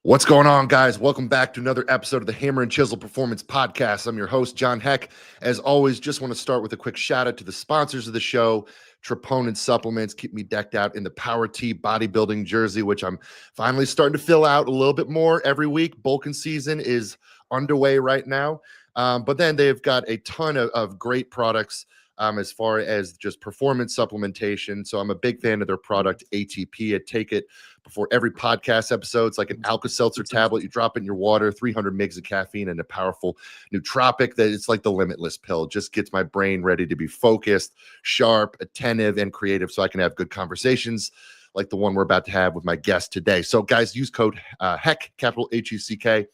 What's going on, guys? Welcome back to another episode of the Hammer and Chisel Performance Podcast. I'm your host, John Heck. As always, just want to start with a quick shout out to the sponsors of the show. Troponin Supplements keep me decked out in the Power T bodybuilding jersey, which I'm finally starting to fill out a little bit more every week. Bulking season is underway right now. But then they've got a ton of great products as far as just performance supplementation. So I'm a big fan of their product, ATP. I take it before every podcast episode. It's like an Alka-Seltzer tablet. You drop it in your water, 300 mgs of caffeine and a powerful nootropic that it's like the limitless pill. It just gets my brain ready to be focused, sharp, attentive, and creative so I can have good conversations like the one we're about to have with my guest today. So guys, use code HECK, capital HECK,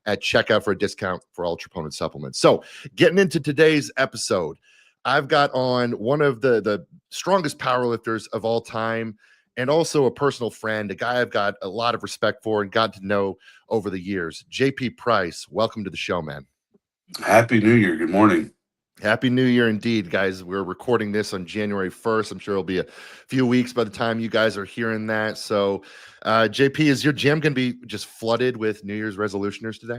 at checkout for a discount for all Troponin supplements. So getting into today's episode, I've got on one of the strongest powerlifters of all time, and also a personal friend, a guy I've got a lot of respect for and got to know over the years. JP Price, welcome to the show, man. Happy New Year. Good morning. Happy New Year indeed, guys. We're recording this on January 1st. I'm sure it'll be a few weeks by the time you guys are hearing that. So, JP, is your gym going to be just flooded with New Year's resolutioners today?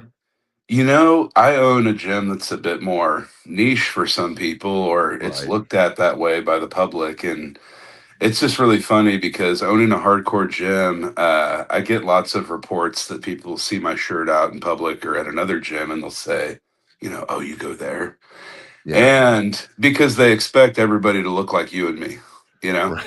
You know, I own a gym that's a bit more niche for some people, or it's Right. looked at that way by the public. And it's just really funny because owning a hardcore gym, I get lots of reports that people see my shirt out in public or at another gym and they'll say, oh, you go there. Yeah. And because they expect everybody to look like you and me, you know?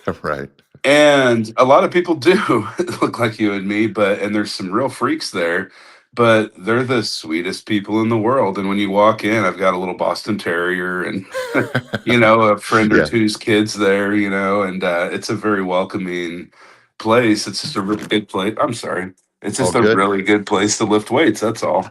Right. Right. And a lot of people do look like you and me, and there's some real freaks there, but they're the sweetest people in the world. And when you walk in, I've got a little Boston Terrier and, a friend or Yeah. two's kids there, and it's a very welcoming place. It's just a really good place. I'm sorry. It's All just a good. really good place to lift weights. That's all,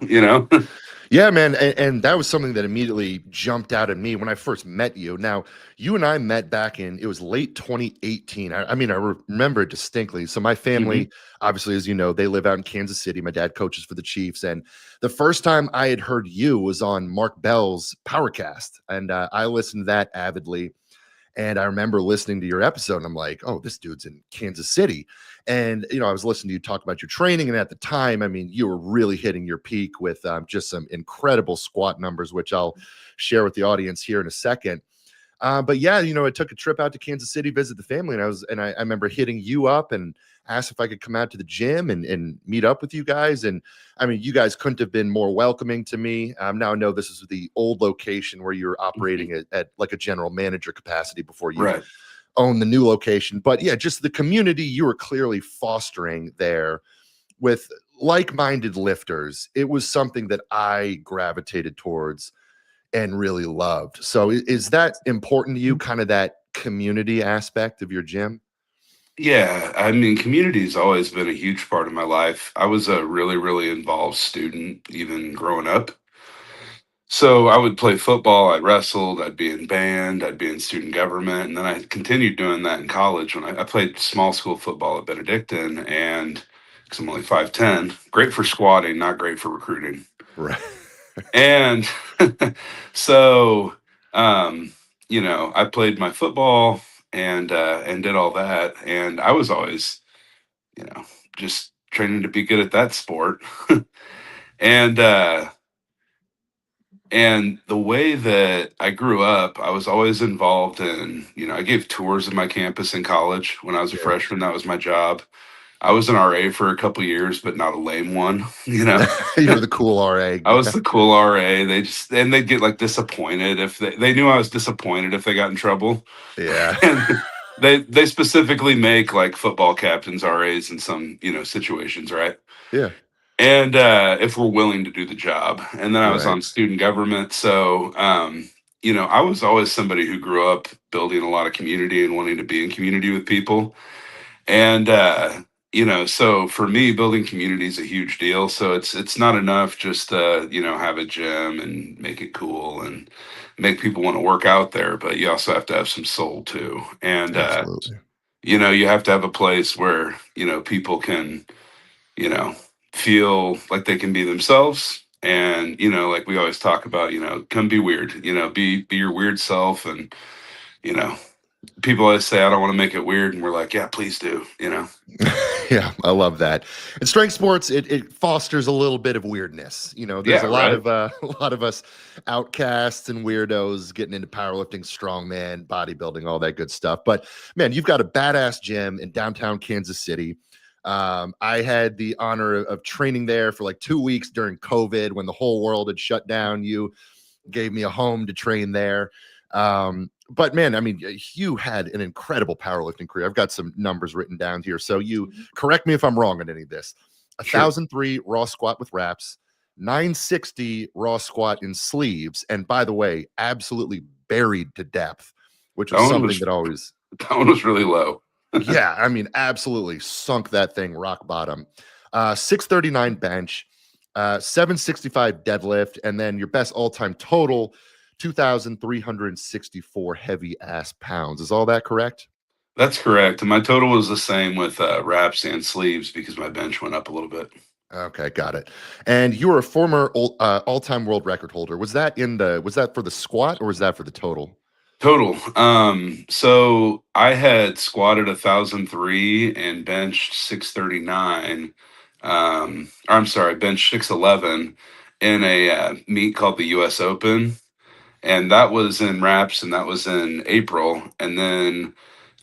Yeah, man. And that was something that immediately jumped out at me when I first met you. Now, you and I met back it was late 2018. I mean, I remember it distinctly. So my family, Mhm. obviously, as you know, they live out in Kansas City. My dad coaches for the Chiefs. And the first time I had heard you was on Mark Bell's Powercast. And I listened to that avidly. And I remember listening to your episode and I'm like, oh, this dude's in Kansas City. And, I was listening to you talk about your training. And at the time, I mean, you were really hitting your peak with just some incredible squat numbers, which I'll share with the audience here in a second. But yeah, I took a trip out to Kansas City, visit the family, and I remember hitting you up and asked if I could come out to the gym and meet up with you guys. And I mean, you guys couldn't have been more welcoming to me. Now I know this is the old location where you're operating at like a general manager capacity before you Right. own the new location. But yeah, just the community you were clearly fostering there with like-minded lifters. It was something that I gravitated towards and really loved. So is that important to you, kind of that community aspect of your gym? Yeah, I mean, community has always been a huge part of my life. I was a really, really involved student, even growing up. So I would play football, I wrestled, I'd be in band, I'd be in student government. And then I continued doing that in college when I played small school football at Benedictine. And because I'm only 5'10", great for squatting, not great for recruiting. Right. And so, I played my football and did all that. And I was always, you know, just training to be good at that sport. and and the way that I grew up, I was always involved in, I gave tours of my campus in college when I was a Yeah. freshman. That was my job. I was an RA for a couple years, but not a lame one, You were the cool RA. I was the cool RA. They'd get like disappointed if they knew I was disappointed if they got in trouble. Yeah. And they specifically make like football captains RAs in some, situations, right? Yeah. And if we're willing to do the job. And then I was Right. on student government. So I was always somebody who grew up building a lot of community and wanting to be in community with people. And so for me, building community is a huge deal. So it's not enough just have a gym and make it cool and make people want to work out there, but you also have to have some soul too. And Absolutely. you have to have a place where people can you know feel like they can be themselves. And like we always talk about, come be weird, be your weird self. And you know people always say, I don't want to make it weird. And we're like, yeah, please do, Yeah, I love that. In strength sports, it fosters a little bit of weirdness. There's Yeah, a lot right. of a lot of us outcasts and weirdos getting into powerlifting, strongman, bodybuilding, all that good stuff. But man, you've got a badass gym in downtown Kansas City. I had the honor of training there for like 2 weeks during COVID when the whole world had shut down. You gave me a home to train there. But man, I mean, you had an incredible powerlifting career. I've got some numbers written down here. So you correct me if I'm wrong on any of this. Sure. 1,003 raw squat with wraps, 960 raw squat in sleeves. And by the way, absolutely buried to depth, which That was one something was that always, that one was really low. yeah, I mean, absolutely sunk that thing rock bottom. 639 bench, 765 deadlift, and then your best all-time total, 2,364 heavy ass pounds. Is all that correct? That's correct. And my total was the same with wraps and sleeves because my bench went up a little bit. Okay, got it. And you were a former all-time world record holder. Was that for the squat or was that for the total? Total. So I had squatted 1,003 and benched 639. Or I'm sorry, benched 611 in a meet called the U.S. Open, and that was in wraps, and that was in April. And then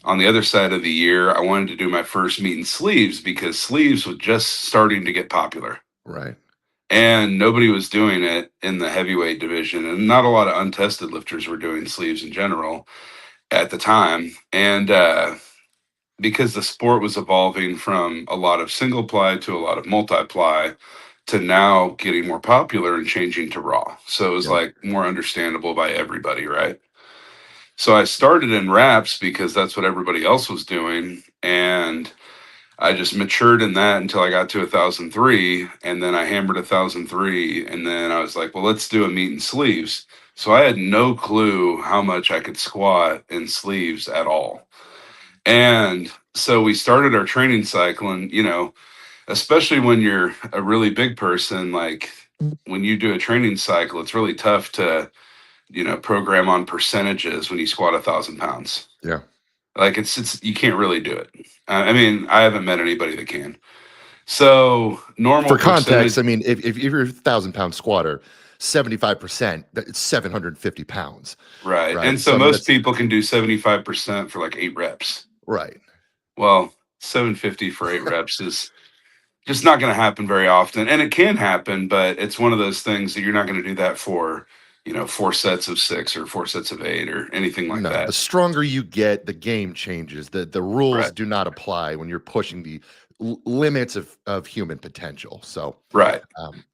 on the other side of the year, I wanted to do my first meet in sleeves because sleeves was just starting to get popular. Right. And nobody was doing it in the heavyweight division, and not a lot of untested lifters were doing sleeves in general at the time. And because the sport was evolving from a lot of single ply to a lot of multi ply to now getting more popular and changing to raw. So it was Yep. like more understandable by everybody, right? So I started in wraps because that's what everybody else was doing. And I just matured in that until I got to 1,003. And then I hammered 1,003. And then I was like, well, let's do a meet in sleeves. So I had no clue how much I could squat in sleeves at all. And so we started our training cycle. And, especially when you're a really big person, like when you do a training cycle, it's really tough to, program on percentages when you squat 1,000 pounds. Yeah. Like it's you can't really do it. I mean, I haven't met anybody that can. So normal For context, percentage, I mean, if you're a 1,000 pound squatter, 75%, it's 750 pounds, right? right? And so So I mean, most that's people can do 75% for like 8 reps. right. Well, 750 for 8 reps is just not going to happen very often, and it can happen, but it's one of those things that you're not going to do that for, 4 sets of 6 or 4 sets of 8 or anything like No, the that. stronger you get, the game changes. The rules Right. do not apply when you're pushing the limits of human potential. So, Right.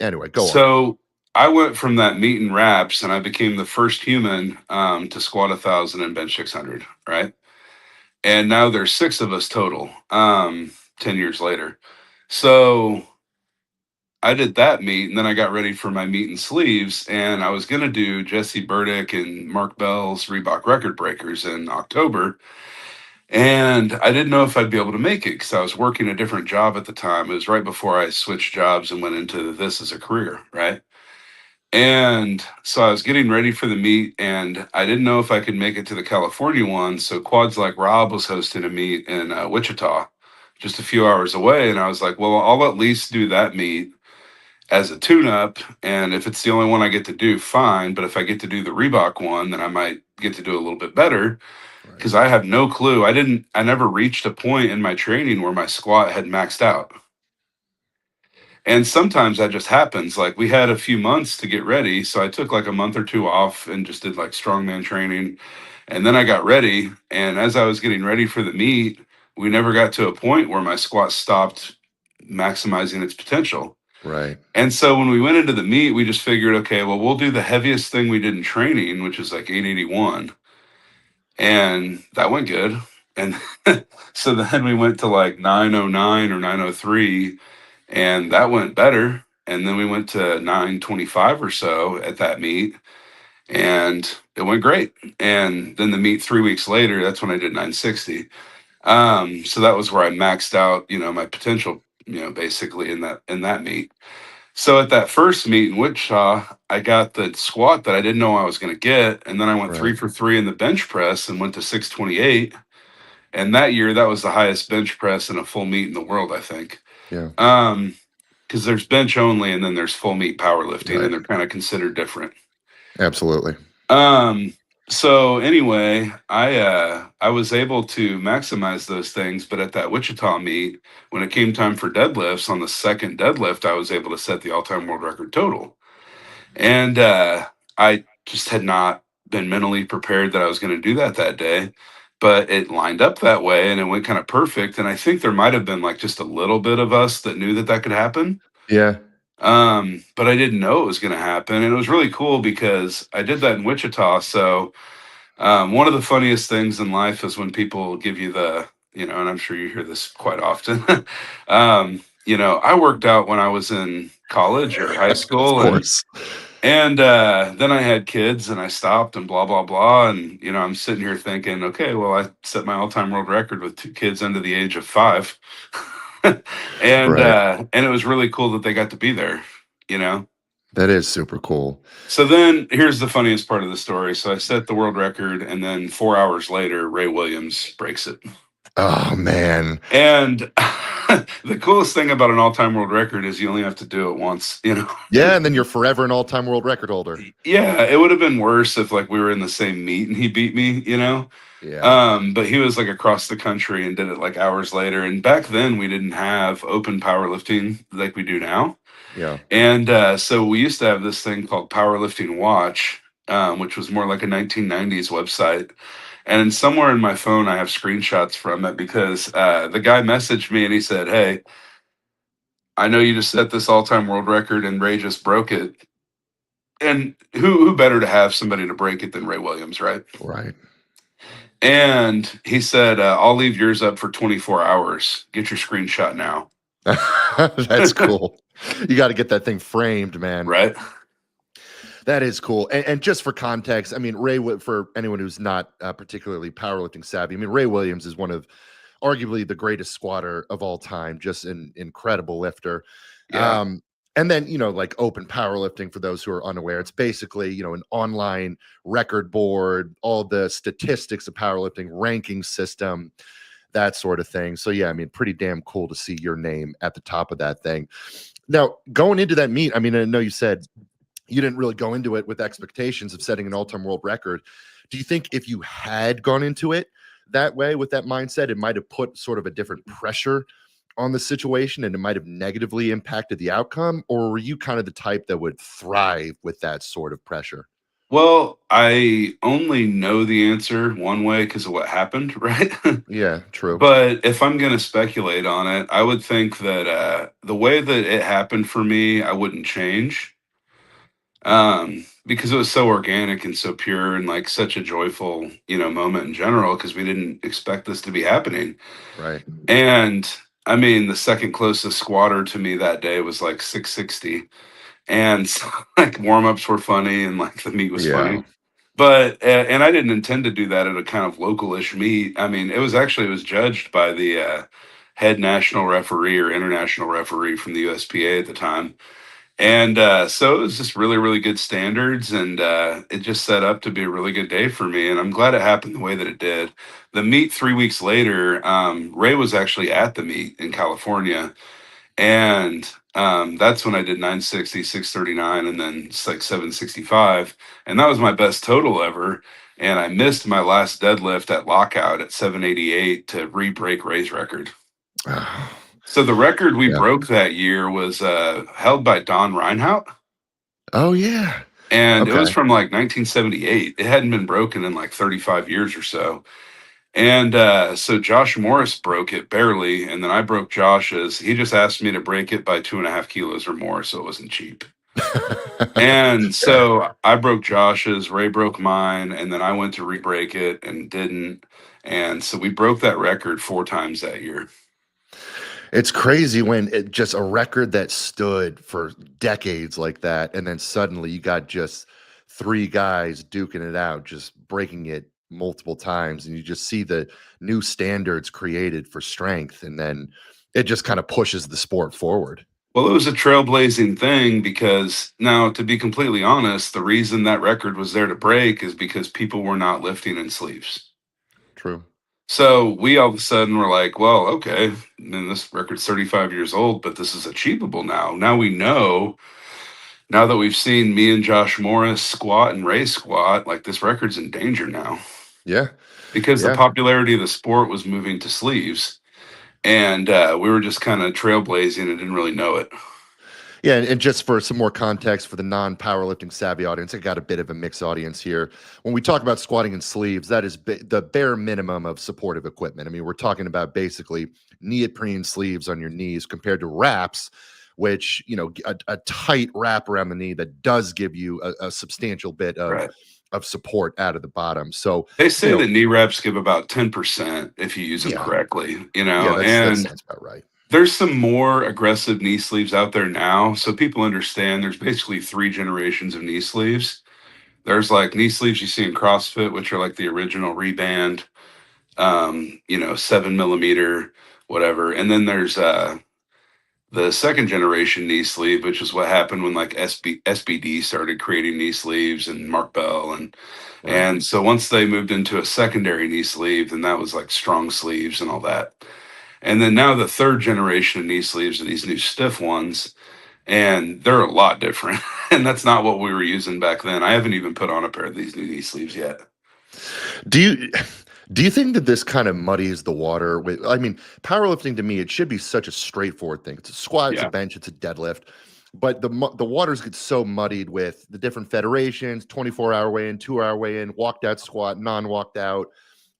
anyway, go on. So I went from that meet and wraps, and I became the first human to squat 1,000 and bench 600. Right, and now there's 6 of us total. 10 years later, so I did that meet, and then I got ready for my meet and sleeves, and I was gonna do Jesse Burdick and Mark Bell's Reebok record breakers in October, and I didn't know if I'd be able to make it because I was working a different job at the time. It was right before I switched jobs and went into this as a career, right? And so I was getting ready for the meet, and I didn't know if I could make it to the California one. So Quads Like Rob was hosting a meet in Wichita, just a few hours away. And I was like, well, I'll at least do that meet as a tune up. And if it's the only one I get to do, fine. But if I get to do the Reebok one, then I might get to do a little bit better Right. because I have no clue. I never reached a point in my training where my squat had maxed out. And sometimes that just happens. Like we had a few months to get ready. So I took like a month or two off and just did like strongman training. And then I got ready. And as I was getting ready for the meet, we never got to a point where my squat stopped maximizing its potential. Right. And so when we went into the meet, we just figured, okay, well, we'll do the heaviest thing we did in training, which is like 881. And that went good. And so then we went to like 909 or 903, and that went better. And then we went to 925 or so at that meet, and it went great. And then the meet 3 weeks later, that's when I did 960. So that was where I maxed out, my potential, basically in that meet. So at that first meet in Wichita, I got the squat that I didn't know I was going to get, and then I went Right. 3 for 3 in the bench press and went to 628. And that year, that was the highest bench press in a full meet in the world, I think. Yeah. Because there's bench only, and then there's full meet powerlifting, Right. and they're kind of considered different. Absolutely. Um, so anyway, I was able to maximize those things, but at that Wichita meet, when it came time for deadlifts, on the second deadlift, I was able to set the all-time world record total. And I just had not been mentally prepared that I was going to do that day, but it lined up that way and it went kind of perfect. And I think there might have been like just a little bit of us that knew that that could happen. Yeah. But I didn't know it was going to happen. And it was really cool because I did that in Wichita. So one of the funniest things in life is when people give you the, and I'm sure you hear this quite often. I worked out when I was in college or high Of school, and course. then I had kids and I stopped and blah, blah, blah. And, I'm sitting here thinking, okay, well, I set my all time world record with 2 kids under the age of 5. Right. And it was really cool that they got to be there, you know? That is super cool. So then here's the funniest part of the story. So I set the world record, and then 4 hours later, Ray Williams breaks it. Oh, man. And the coolest thing about an all time world record is you only have to do it once, Yeah. And then you're forever an all-time world record holder. Yeah, it would have been worse if like we were in the same meet and he beat me. Yeah. But he was like across the country and did it like hours later. And back then we didn't have open powerlifting like we do now. Yeah. And so we used to have this thing called Powerlifting Watch, which was more like a 1990s website. And somewhere in my phone, I have screenshots from it because the guy messaged me and he said, "Hey, I know you just set this all-time world record and Ray just broke it. And who better to have somebody to break it than Ray Williams, right?" Right. And he said, "I'll leave yours up for 24 hours. Get your screenshot now." That's cool. You got to get that thing framed, man. Right? That is cool. And just for context, I mean, for anyone who's not particularly powerlifting savvy, I mean, Ray Williams is one of arguably the greatest squatter of all time, just an incredible lifter. Yeah. And then, like open powerlifting, for those who are unaware, it's basically, an online record board, all the statistics of powerlifting, ranking system, that sort of thing. So, yeah, I mean, pretty damn cool to see your name at the top of that thing. Now, going into that meet, I mean, I know you said you didn't really go into it with expectations of setting an all-time world record. Do you think if you had gone into it that way with that mindset, it might have put sort of a different pressure on the situation and it might have negatively impacted the outcome? Or were you kind of the type that would thrive with that sort of pressure? Well, I only know the answer one way because of what happened, right? Yeah, true. But if I'm going to speculate on it, I would think that the way that it happened for me, I wouldn't change, because it was so organic and so pure and like such a joyful, moment in general, because we didn't expect this to be happening. Right. And I mean, the second closest squatter to me that day was like 660. And so, like warm ups were funny and like the meet was Yeah. funny. But and I didn't intend to do that at a kind of localish meet. I mean, it was judged by the head national referee or international referee from the USPA at the time. And so it was just really, really good standards, and it just set up to be a really good day for me. And I'm glad it happened the way that it did. The meet 3 weeks later, Ray was actually at the meet in California, and that's when I did 960, 639, and then it's like 765, and that was my best total ever. And I missed my last deadlift at lockout at 788 to re-break Ray's record. So the record we Yeah. broke that year was held by Don Reinhout, Oh, yeah. and it Okay. was from like 1978. It hadn't been broken in like 35 years or so. And so Josh Morris broke it barely, and then I broke Josh's. He just asked me to break it by 2.5 kilos or more, so it wasn't cheap. And Yeah. so I broke Josh's, Ray broke mine, and then I went to re-break it and didn't. And so we broke that record 4 times that year. It's crazy when it just a record that stood for decades like that, and then suddenly you got just 3 guys duking it out, just breaking it multiple times, and you just see the new standards created for strength, and then it just kinda pushes the sport forward. Well, it was a trailblazing thing because now, to be completely honest, the reason that record was there to break is because people were not lifting in sleeves. True. So we all of a sudden were like, well, okay, and this record's 35 years old, but this is achievable now. Now we know, now that we've seen me and Josh Morris squat and Ray squat, like this record's in danger now Yeah. because the Yeah. popularity of the sport was moving to sleeves. And we were just kind of trailblazing and didn't really know it. Yeah, and just for some more context for the non-powerlifting savvy audience, I got a bit of a mixed audience here. When we talk about squatting in sleeves, that is the bare minimum of supportive equipment. I mean, we're talking about basically neoprene sleeves on your knees compared to wraps, which, a tight wrap around the knee that does give you a substantial bit Right. of support out of the bottom. So, They say that knee wraps give about 10% if you use them yeah, correctly, yeah, that and sounds about right. there's some more aggressive knee sleeves out there now. So people understand there's basically three generations of knee sleeves. There's like knee sleeves you see in CrossFit, which are like the original reband, 7 millimeter, whatever. And then there's the second generation knee sleeve, which is what happened when like SBD started creating knee sleeves and Mark Bell Right. and so once they moved into a secondary knee sleeve, then that was like strong sleeves and all that. And then now the third generation of knee sleeves are these new stiff ones, and they're a lot different. And that's not what we were using back then. I haven't even put on a pair of these new knee sleeves yet. Do you do you think that this kind of muddies the water with, I mean, powerlifting to me, it should be such a straightforward thing. It's a squat, it's a Yeah. bench, it's a deadlift. But the waters get so muddied with the different federations, 24-hour weigh in, 2 hour weigh in, walked out squat, non-walked out,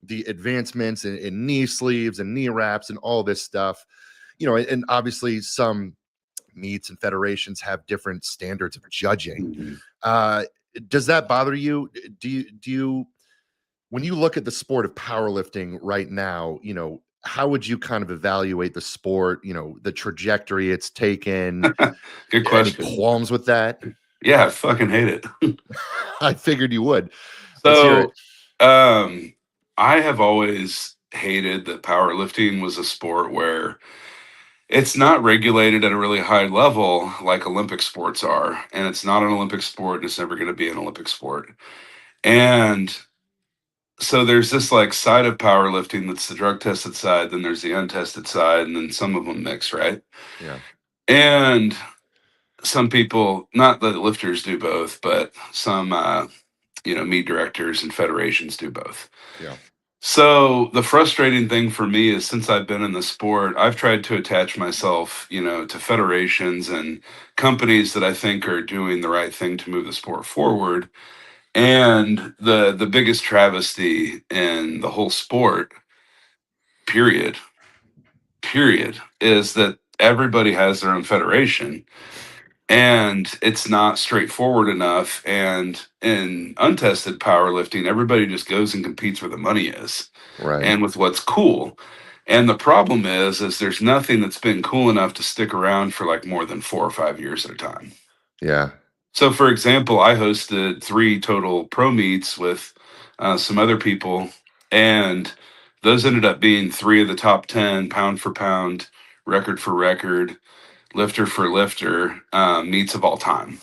the advancements in knee sleeves and knee wraps and all this stuff. And obviously some meets and federations have different standards of judging. Mhm. Uh, does that bother you? Do you when you look at the sport of powerlifting right now, how would you kind of evaluate the sport, the trajectory it's taken? Good Any question. qualms with that? Yeah, I fucking hate it. I figured you would. Let's hear it. So, um, I have always hated that powerlifting was a sport where it's not regulated at a really high level like Olympic sports are. And it's not an Olympic sport, and it's never going to be an Olympic sport. And so there's this like side of powerlifting that's the drug tested side, then there's the untested side, and then some of them mix, right? Yeah, And some people, not that lifters do both, but some, meet directors and federations do both. yeah, So the frustrating thing for me is since I've been in the sport, I've tried to attach myself, to federations and companies that I think are doing the right thing to move the sport forward. And the biggest travesty in the whole sport, period, is that everybody has their own federation and it's not straightforward enough. And in untested powerlifting, everybody just goes and competes where the money is right. and with what's cool. And the problem is there's nothing that's been cool enough to stick around for like more than 4 or 5 years at a time. Yeah, So, for example, I hosted three total pro meets with some other people, and those ended up being three of the top 10 pound for pound, record for record, lifter for lifter meets of all time.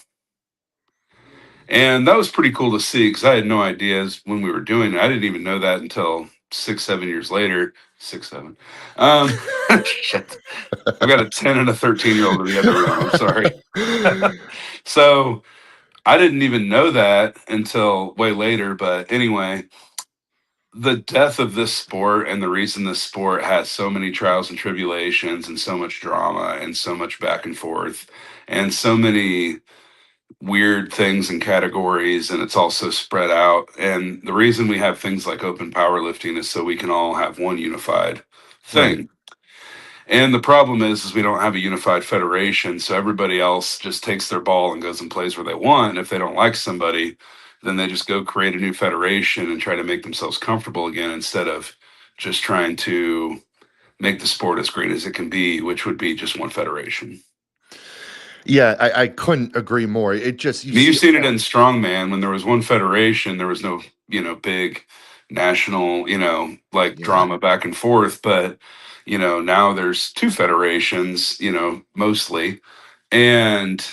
And that was pretty cool to see because I had no ideas when we were doing it. I didn't even know that until 6, 7 years later. 6, 7. Um, shit. I've got a 10 and a 13-year-old in the other room. I'm sorry. So I didn't even know that until way later. But anyway, the death of this sport and the reason this sport has so many trials and tribulations and so much drama and so much back and forth and so many weird things and categories, and it's also spread out. And the reason we have things like open powerlifting is so we can all have one unified right. thing. And the problem is we don't have a unified federation, so everybody else just takes their ball and goes and plays where they want. And if they don't like somebody, then they just go create a new federation and try to make themselves comfortable again instead of just trying to make the sport as great as it can be, which would be just one federation. Yeah, I couldn't agree more. It just, I you mean, you've see seen it all. in Strongman when there was one federation, there was no, big national, like Yeah, drama back and forth. But Now there's two federations, mostly. And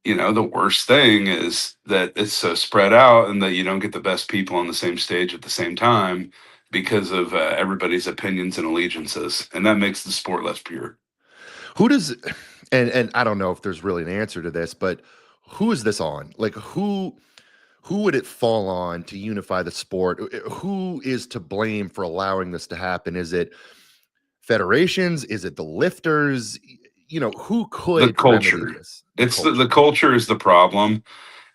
the worst thing is that it's so spread out and that you don't get the best people on the same stage at the same time because of everybody's opinions and allegiances. And that makes the sport less pure. Who does and I don't know if there's really an answer to this, but who is this on? Like who would it fall on to unify the sport? Who is to blame for allowing this to happen? Is it federations? Is it the lifters? Who The could remedy culture. this? The It's the culture. culture is the problem.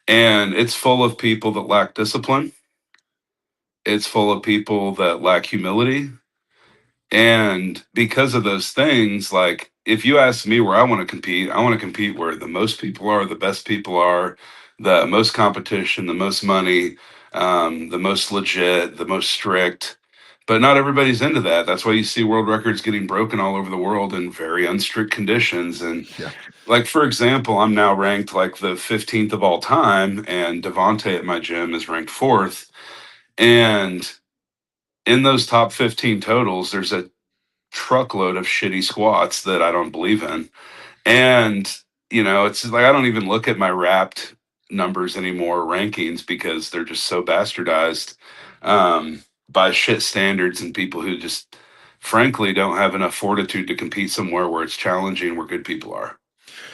And it's full of people that lack discipline. It's full of people that lack humility. And because of those things, like if you ask me where I want to compete where the most people are, the best people are, the most competition, the most money, the most legit, the most strict. But not everybody's into that. That's why you see world records getting broken all over the world in very unstrict conditions. And Yeah. like for example, I'm now ranked like the 15th of all time, and Devontae at my gym is ranked fourth. And in those top 15 totals, there's a truckload of shitty squats that I don't believe in. And, it's like I don't even look at my wrapped numbers anymore, rankings, because they're just so bastardized by shit standards and people who just frankly don't have enough fortitude to compete somewhere where it's challenging, where good people are.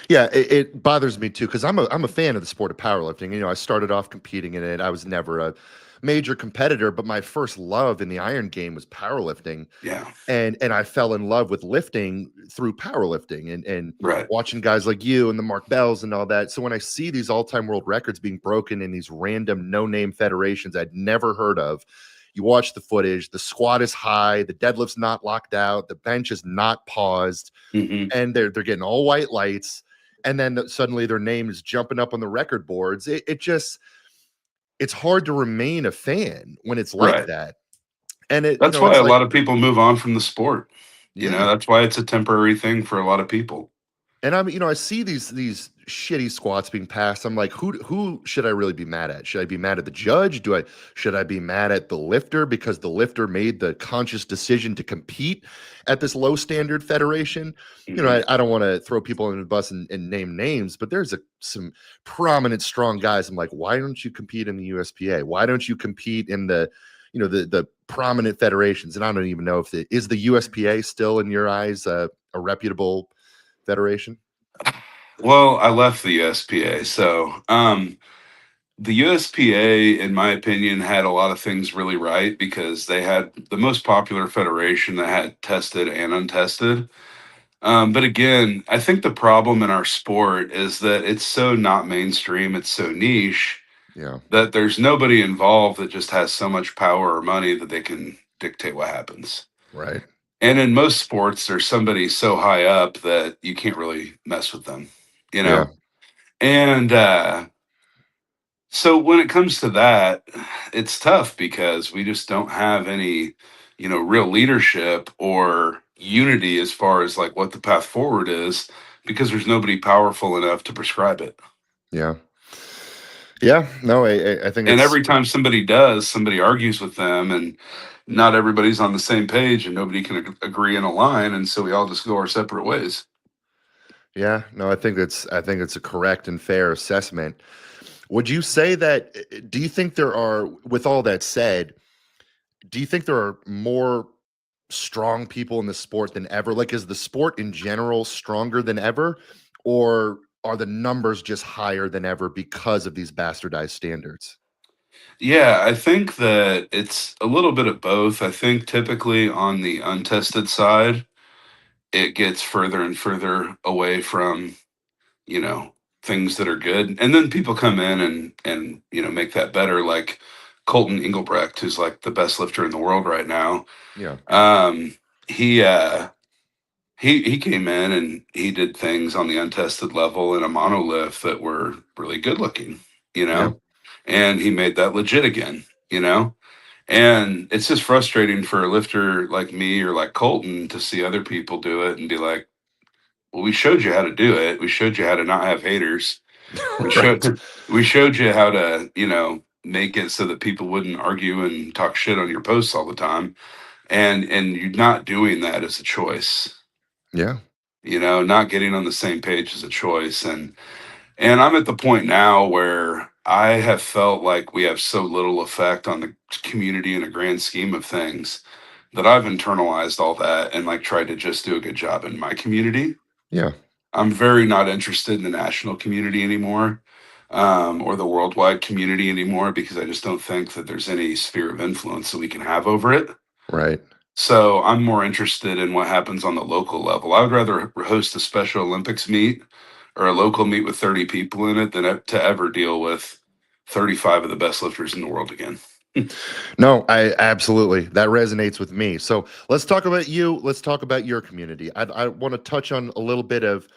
Yeah, it bothers me too because I'm a fan of the sport of powerlifting. I started off competing in it. I was never a major competitor, but my first love in the iron game was powerlifting, Yeah. and I fell in love with lifting through powerlifting and Right. watching guys like you and the Mark Bells and all that. So when I see these all-time world records being broken in these random no-name federations I'd never heard of, you watch the footage, the squat is high, the deadlift's not locked out, the bench is not paused, Hmm. and they're getting all white lights, and then suddenly their name is jumping up on the record boards. It just it's hard to remain a fan when it's like Right. that. And That's why it's a like, lot of people move on from the sport. yeah. That's why it's a temporary thing for a lot of people. And I see these shitty squats being passed. I'm like, who should I really be mad at? Should I be mad at the judge? Should I be mad at the lifter because the lifter made the conscious decision to compete at this low standard federation? Hmm. I don't want to throw people under the bus and name names, but there's some prominent strong guys. I'm like, why don't you compete in the USPA? Why don't you compete in the prominent federations? And I don't even know if is the USPA still in your eyes a reputable federation? Well, I left the USPA. So, the USPA, in my opinion, had a lot of things really right because they had the most popular federation that had tested and untested. But again, I think the problem in our sport is that it's so not mainstream, it's so niche Yeah, that there's nobody involved that just has so much power or money that they can dictate what happens. right. And in most sports, there's somebody so high up that you can't really mess with them, you Yeah, know? And so when it comes to that, it's tough because we just don't have any, real leadership or unity as far as like what the path forward is because there's nobody powerful enough to prescribe it. yeah, yeah. No, I think And it's every time somebody does, somebody argues with them, and not everybody's on the same page, and nobody can agree in a line, and so we all just go our separate ways. yeah. No, I think it's a correct and fair assessment. Would you say that? Do you think there are, with all that said, do you think there are more strong people in the sport than ever? Like, is the sport in general stronger than ever, or are the numbers just higher than ever because of these bastardized standards? Yeah, I think that it's a little bit of both. I think typically on the untested side, it gets further and further away from, you know, things that are good. And then people come in and make that better, like Colton Engelbrecht, who's like the best lifter in the world right now. Yeah, Um, he he came in and he did things on the untested level in a monolift that were really good looking, you yeah, know, and he made that legit again. And it's just frustrating for a lifter like me or like Colton to see other people do it and be like, well, we showed you how to do it. We showed you how to not have haters. We right. showed we showed you how to, make it so that people wouldn't argue and talk shit on your posts all the time. and you're not doing that as a choice. Yeah. Not getting on the same page is a choice. And I'm at the point now where I have felt like we have so little effect on the community in a grand scheme of things that I've internalized all that and like tried to just do a good job in my community. Yeah. I'm very not interested in the national community anymore, or the worldwide community anymore, because I just don't think that there's any sphere of influence that we can have over it. Right. So I'm more interested in what happens on the local level. I would rather host a Special Olympics meet or a local meet with 30 people in it than to ever deal with 35 of the best lifters in the world again. No, I absolutely, that resonates with me. So let's talk about you. Let's talk about your community. I want to touch on a little bit of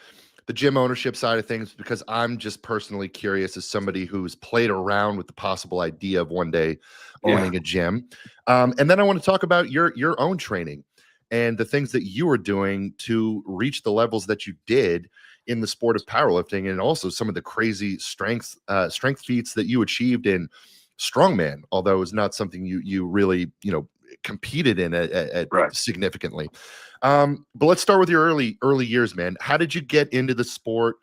the gym ownership side of things because I'm just personally curious as somebody who's played around with the possible idea of one day Yeah, owning a gym. And then I want to talk about your own training and the things that you were doing to reach the levels that you did in the sport of powerlifting, and also some of the crazy strength feats that you achieved in strongman, although it's not something you really competed in at right. significantly. But let's start with your early years, man. How did you get into the sport?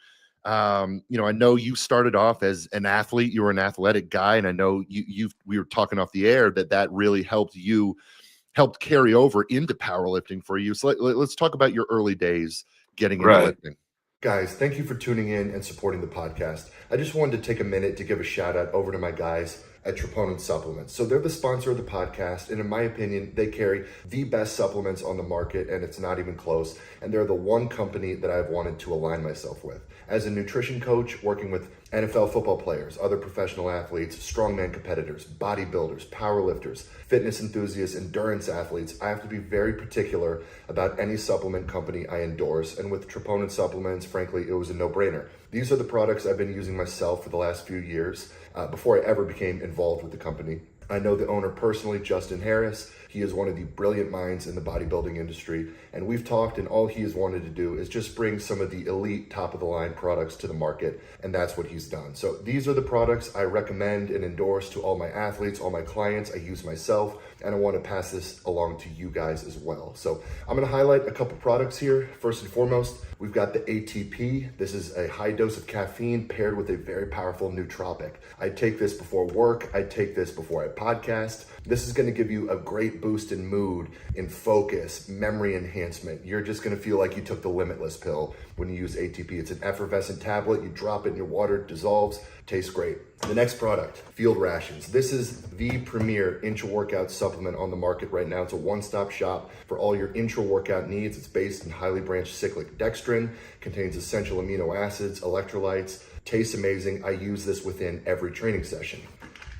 I know you started off as an athlete. You were an athletic guy, and I know we were talking off the air that really helped carry over into powerlifting for you. So let's talk about your early days getting into Right. lifting. Guys, thank you for tuning in and supporting the podcast. I just wanted to take a minute to give a shout out over to my guys at Troponin Supplements. So they're the sponsor of the podcast, and in my opinion, they carry the best supplements on the market, and it's not even close. And they're the one company that I've wanted to align myself with. As a nutrition coach working with NFL football players, other professional athletes, strongman competitors, bodybuilders, powerlifters, fitness enthusiasts, endurance athletes, I have to be very particular about any supplement company I endorse. And with Troponin Supplements, frankly, it was a no-brainer. These are the products I've been using myself for the last few years before I ever became involved with the company. I know the owner personally, Justin Harris. He is one of the brilliant minds in the bodybuilding industry, and we've talked, and all he has wanted to do is just bring some of the elite top of the line products to the market, and that's what he's done. So these are the products I recommend and endorse to all my athletes, all my clients. I use myself, and I want to pass this along to you guys as well. So I'm going to highlight a couple products here. First and foremost, we've got the ATP. This is a high dose of caffeine paired with a very powerful nootropic. I take this before work. I take this before I podcast. This is going to give you a great boost in mood, in focus, memory enhancement. You're just going to feel like you took the Limitless pill when you use ATP. It's an effervescent tablet. You drop it in your water, it dissolves, tastes great. The next product, Field Rations. This is the premier intra-workout supplement on the market right now. It's a one-stop shop for all your intra-workout needs. It's based in highly branched cyclic dextrin, contains essential amino acids, electrolytes, tastes amazing. I use this within every training session.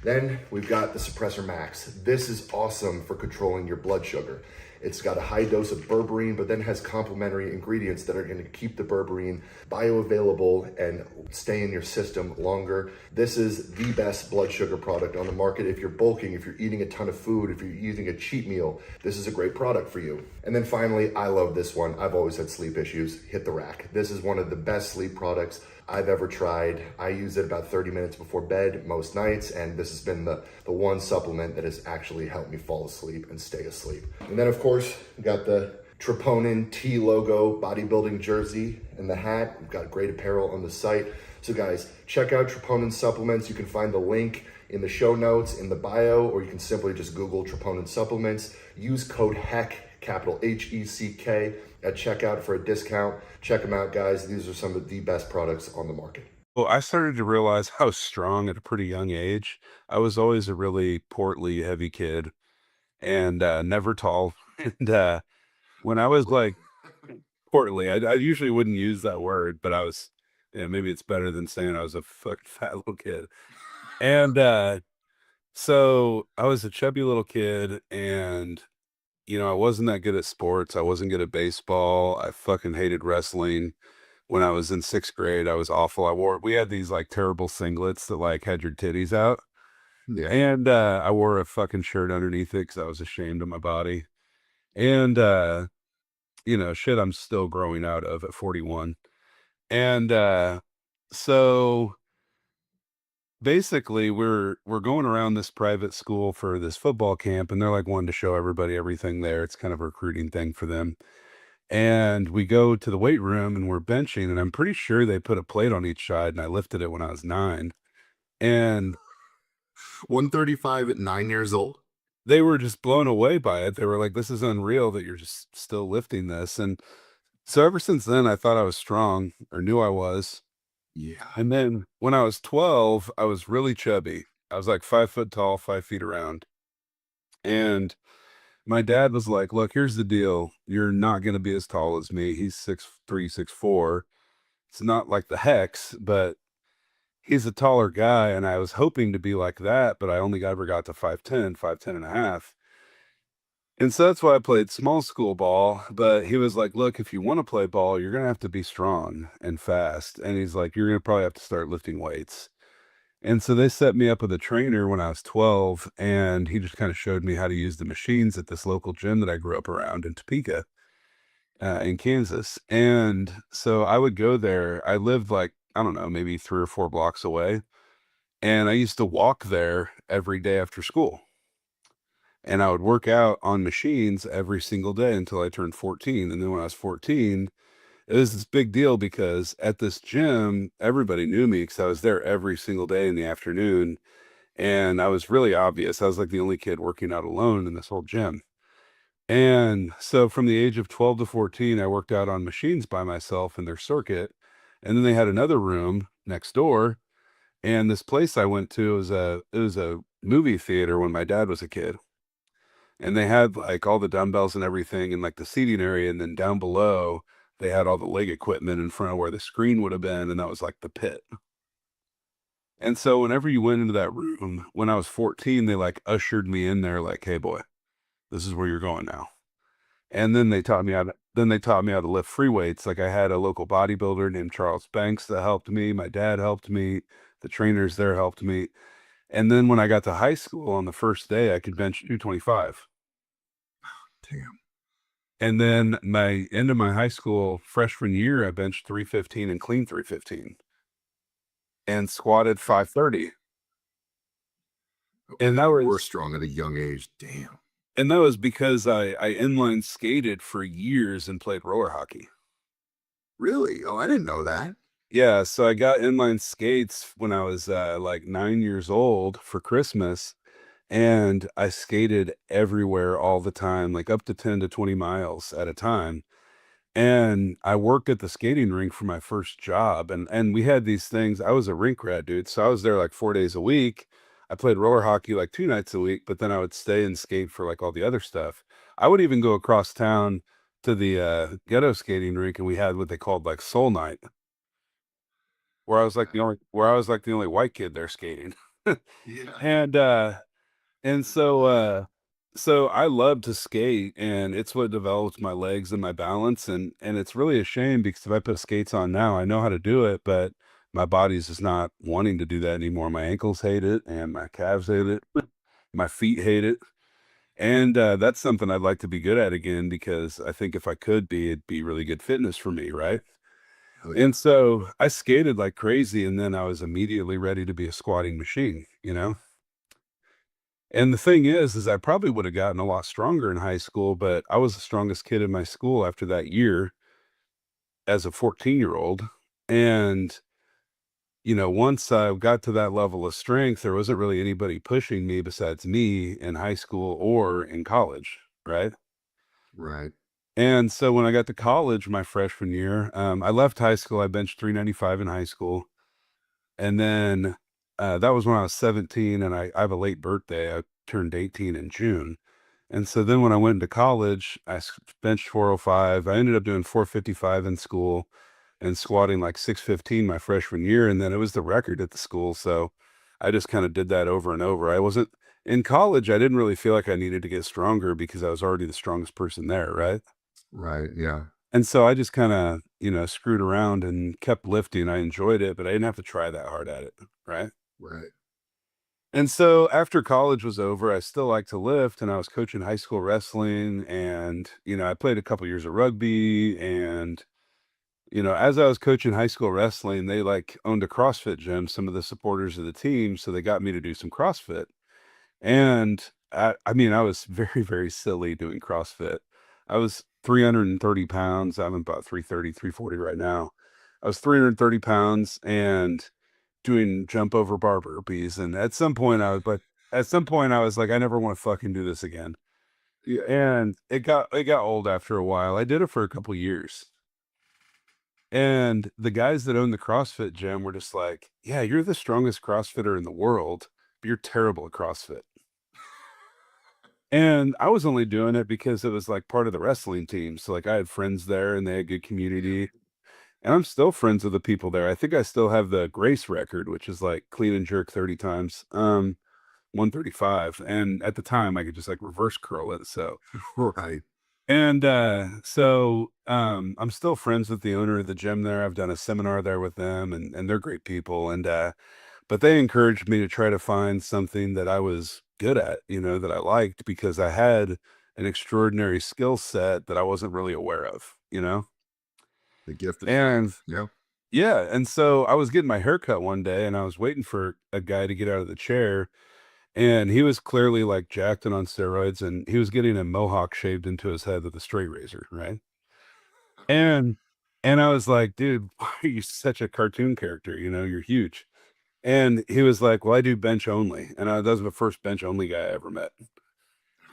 Then we've got the Suppressor Max. This is awesome for controlling your blood sugar. It's got a high dose of berberine, but then has complementary ingredients that are going to keep the berberine bioavailable and stay in your system longer. This is the best blood sugar product on the market. If you're bulking, if you're eating a ton of food, if you're using a cheat meal, this is a great product for you. And then finally, I love this one. I've always had sleep issues. Hit the Rack. This is one of the best sleep products I've ever tried. I use it about 30 minutes before bed most nights, and this has been the one supplement that has actually helped me fall asleep and stay asleep. And then of course, we got the Troponin T logo bodybuilding jersey and the hat. We've got great apparel on the site. So guys, check out Troponin Supplements. You can find the link in the show notes, in the bio, or you can simply just Google Troponin Supplements. Use code HECK, capital HECK, at checkout for a discount. Check them out, guys. These are some of the best products on the market. Well, I started to realize how strong at a pretty young age. I was always a really portly, heavy kid and never tall. And when I was like portly, I usually wouldn't use that word, but I was, yeah, maybe it's better than saying I was a fucking fat little kid. And so I was a chubby little kid, and I wasn't that good at sports. I wasn't good at baseball. I fucking hated wrestling. When I was in 6th grade, I was awful. We had these like terrible singlets that like had your titties out. Yeah. And I wore a fucking shirt underneath it because I was ashamed of my body. And shit I'm still growing out of at 41. And so basically we're going around this private school for this football camp, and they're like wanting to show everybody everything there. It's kind of a recruiting thing for them. And we go to the weight room and we're benching, and I'm pretty sure they put a plate on each side, and I lifted it when I was 9. And 135 at 9 years old. they were just blown away by it. They were like, "This is unreal that you're just still lifting this." And so ever since then, I thought I was strong, or knew I was. Yeah. And then when I was 12, I was really chubby. I was like 5 foot tall, 5 feet around. And my dad was like, "Look, here's the deal. You're not going to be as tall as me." He's 6'3", 6'4". It's not like the Hex, but he's a taller guy. And I was hoping to be like that, but I only ever got to 5'10", 5'10 and a half. And so that's why I played small school ball. But he was like, "Look, if you want to play ball, you're going to have to be strong and fast." And he's like, "You're going to probably have to start lifting weights." And so they set me up with a trainer when I was 12, and he just kind of showed me how to use the machines at this local gym that I grew up around in Topeka, in Kansas. And so I would go there. I lived like, I don't know, maybe 3 or 4 blocks away. And I used to walk there every day after school. And I would work out on machines every single day until I turned 14. And then when I was 14, it was this big deal because at this gym, everybody knew me because I was there every single day in the afternoon. And I was really obvious. I was like the only kid working out alone in this whole gym. And so from the age of 12 to 14, I worked out on machines by myself in their circuit. And then they had another room next door. And this place I went to was a movie theater when my dad was a kid. And they had like all the dumbbells and everything in like the seating area. And then down below, they had all the leg equipment in front of where the screen would have been. And that was like the pit. And so whenever you went into that room, when I was 14, they like ushered me in there like, "Hey boy, this is where you're going now." And then they taught me how to lift free weights. Like I had a local bodybuilder named Charles Banks that helped me. My dad helped me. The trainers there helped me. And then when I got to high school on the first day, I could bench 225. Damn. And then my end of my high school freshman year, I benched 315 and clean 315 and squatted 530. And that We're was strong at a young age. Damn. And that was because I inline skated for years and played roller hockey. Really? Oh, I didn't know that. Yeah, so I got inline skates when I was like 9 years old for Christmas, and I skated everywhere all the time, like up to 10 to 20 miles at a time. And I worked at the skating rink for my first job, and we had these things. I was a rink rat, dude, so I was there like 4 days a week. I played roller hockey like 2 nights a week, but then I would stay and skate for like all the other stuff. I would even go across town to the ghetto skating rink, and we had what they called like Soul Night, where I was like the only white kid there skating. Yeah. And so I love to skate, and it's what develops my legs and my balance. And it's really a shame because if I put skates on now, I know how to do it, but my body's just not wanting to do that anymore. My ankles hate it, and my calves hate it. My feet hate it. And that's something I'd like to be good at again, because I think if I could be, it'd be really good fitness for me, right? Oh, yeah. And so I skated like crazy, and then I was immediately ready to be a squatting machine, you know? And the thing is I probably would have gotten a lot stronger in high school, but I was the strongest kid in my school after that year as a 14-year-old. And, once I got to that level of strength, there wasn't really anybody pushing me besides me in high school or in college, right? Right. And so when I got to college my freshman year, I left high school. I benched 395 in high school. And then that was when I was 17, and I have a late birthday. I turned 18 in June. And so then when I went into college, benched 405. I ended up doing 455 in school and squatting like 615 my freshman year. And then it was the record at the school. So I just kind of did that over and over. I wasn't in college. I didn't really feel like I needed to get stronger because I was already the strongest person there. Right. Right. Yeah. And so I just kind of, screwed around and kept lifting. I enjoyed it, but I didn't have to try that hard at it. Right. Right. And so after college was over, I still liked to lift, and I was coaching high school wrestling, and, I played a couple years of rugby, and, as I was coaching high school wrestling, they like owned a CrossFit gym, some of the supporters of the team. So they got me to do some CrossFit. And I mean, I was very, very silly doing CrossFit. I was 330 pounds. I'm about 330, 340 right now. I was 330 pounds and doing jump over bar burpees. And at some point I was like, I never want to fucking do this again. Yeah. And it got old after a while. I did it for a couple years. And the guys that own the CrossFit gym were just like, yeah, you're the strongest CrossFitter in the world, but you're terrible at CrossFit. And I was only doing it because it was like part of the wrestling team. So like I had friends there and they had good community. And I'm still friends with the people there. I think I still have the Grace record, which is like clean and jerk 30 times, 135. And at the time I could just like reverse curl it. So Right. And I'm still friends with the owner of the gym there. I've done a seminar there with them and they're great people. But they encouraged me to try to find something that I was good at, that I liked because I had an extraordinary skill set that I wasn't really aware of, The gift of And strength. Yeah. yeah, and so I was getting my hair cut one day and I was waiting for a guy to get out of the chair. And he was clearly like jacked and on steroids, and he was getting a mohawk shaved into his head with a straight razor, right? And I was like, dude, why are you such a cartoon character? You're huge. And he was like, well, I do bench only. And that was the first bench only guy I ever met.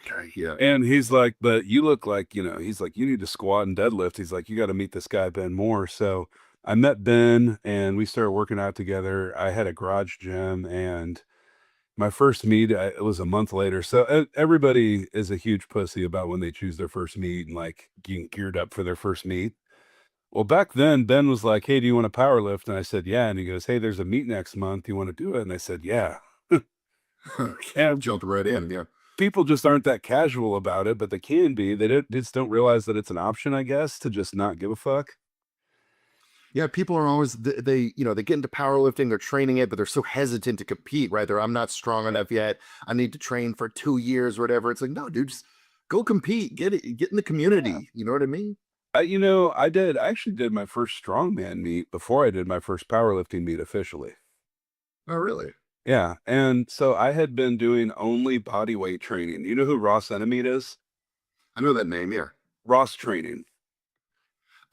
Okay. Yeah. And he's like, but you look like, he's like, you need to squat and deadlift. He's like, you got to meet this guy, Ben Moore. So I met Ben and we started working out together. I had a garage gym and my first meet, it was a month later. So everybody is a huge pussy about when they choose their first meet and like getting geared up for their first meet. Well, back then, Ben was like, hey, do you want to power lift? And I said, yeah. And he goes, hey, there's a meet next month. You want to do it? And I said, yeah. And Jumped right in. Yeah. people just aren't that casual about it, but they can be. Just don't realize that it's an option, I guess, to just not give a fuck. Yeah, people are always they they get into powerlifting, they're training it, but they're so hesitant to compete, right? I'm not strong enough yet. I need to train for 2 years or whatever. It's like, no, dude, just go compete, get in the community. You know what I mean? I actually did my first strongman meet before I did my first powerlifting meet officially. Oh, really? Yeah, and so I had been doing only body weight training. You know who Ross Enamit is? I know that name. Yeah. Ross Training.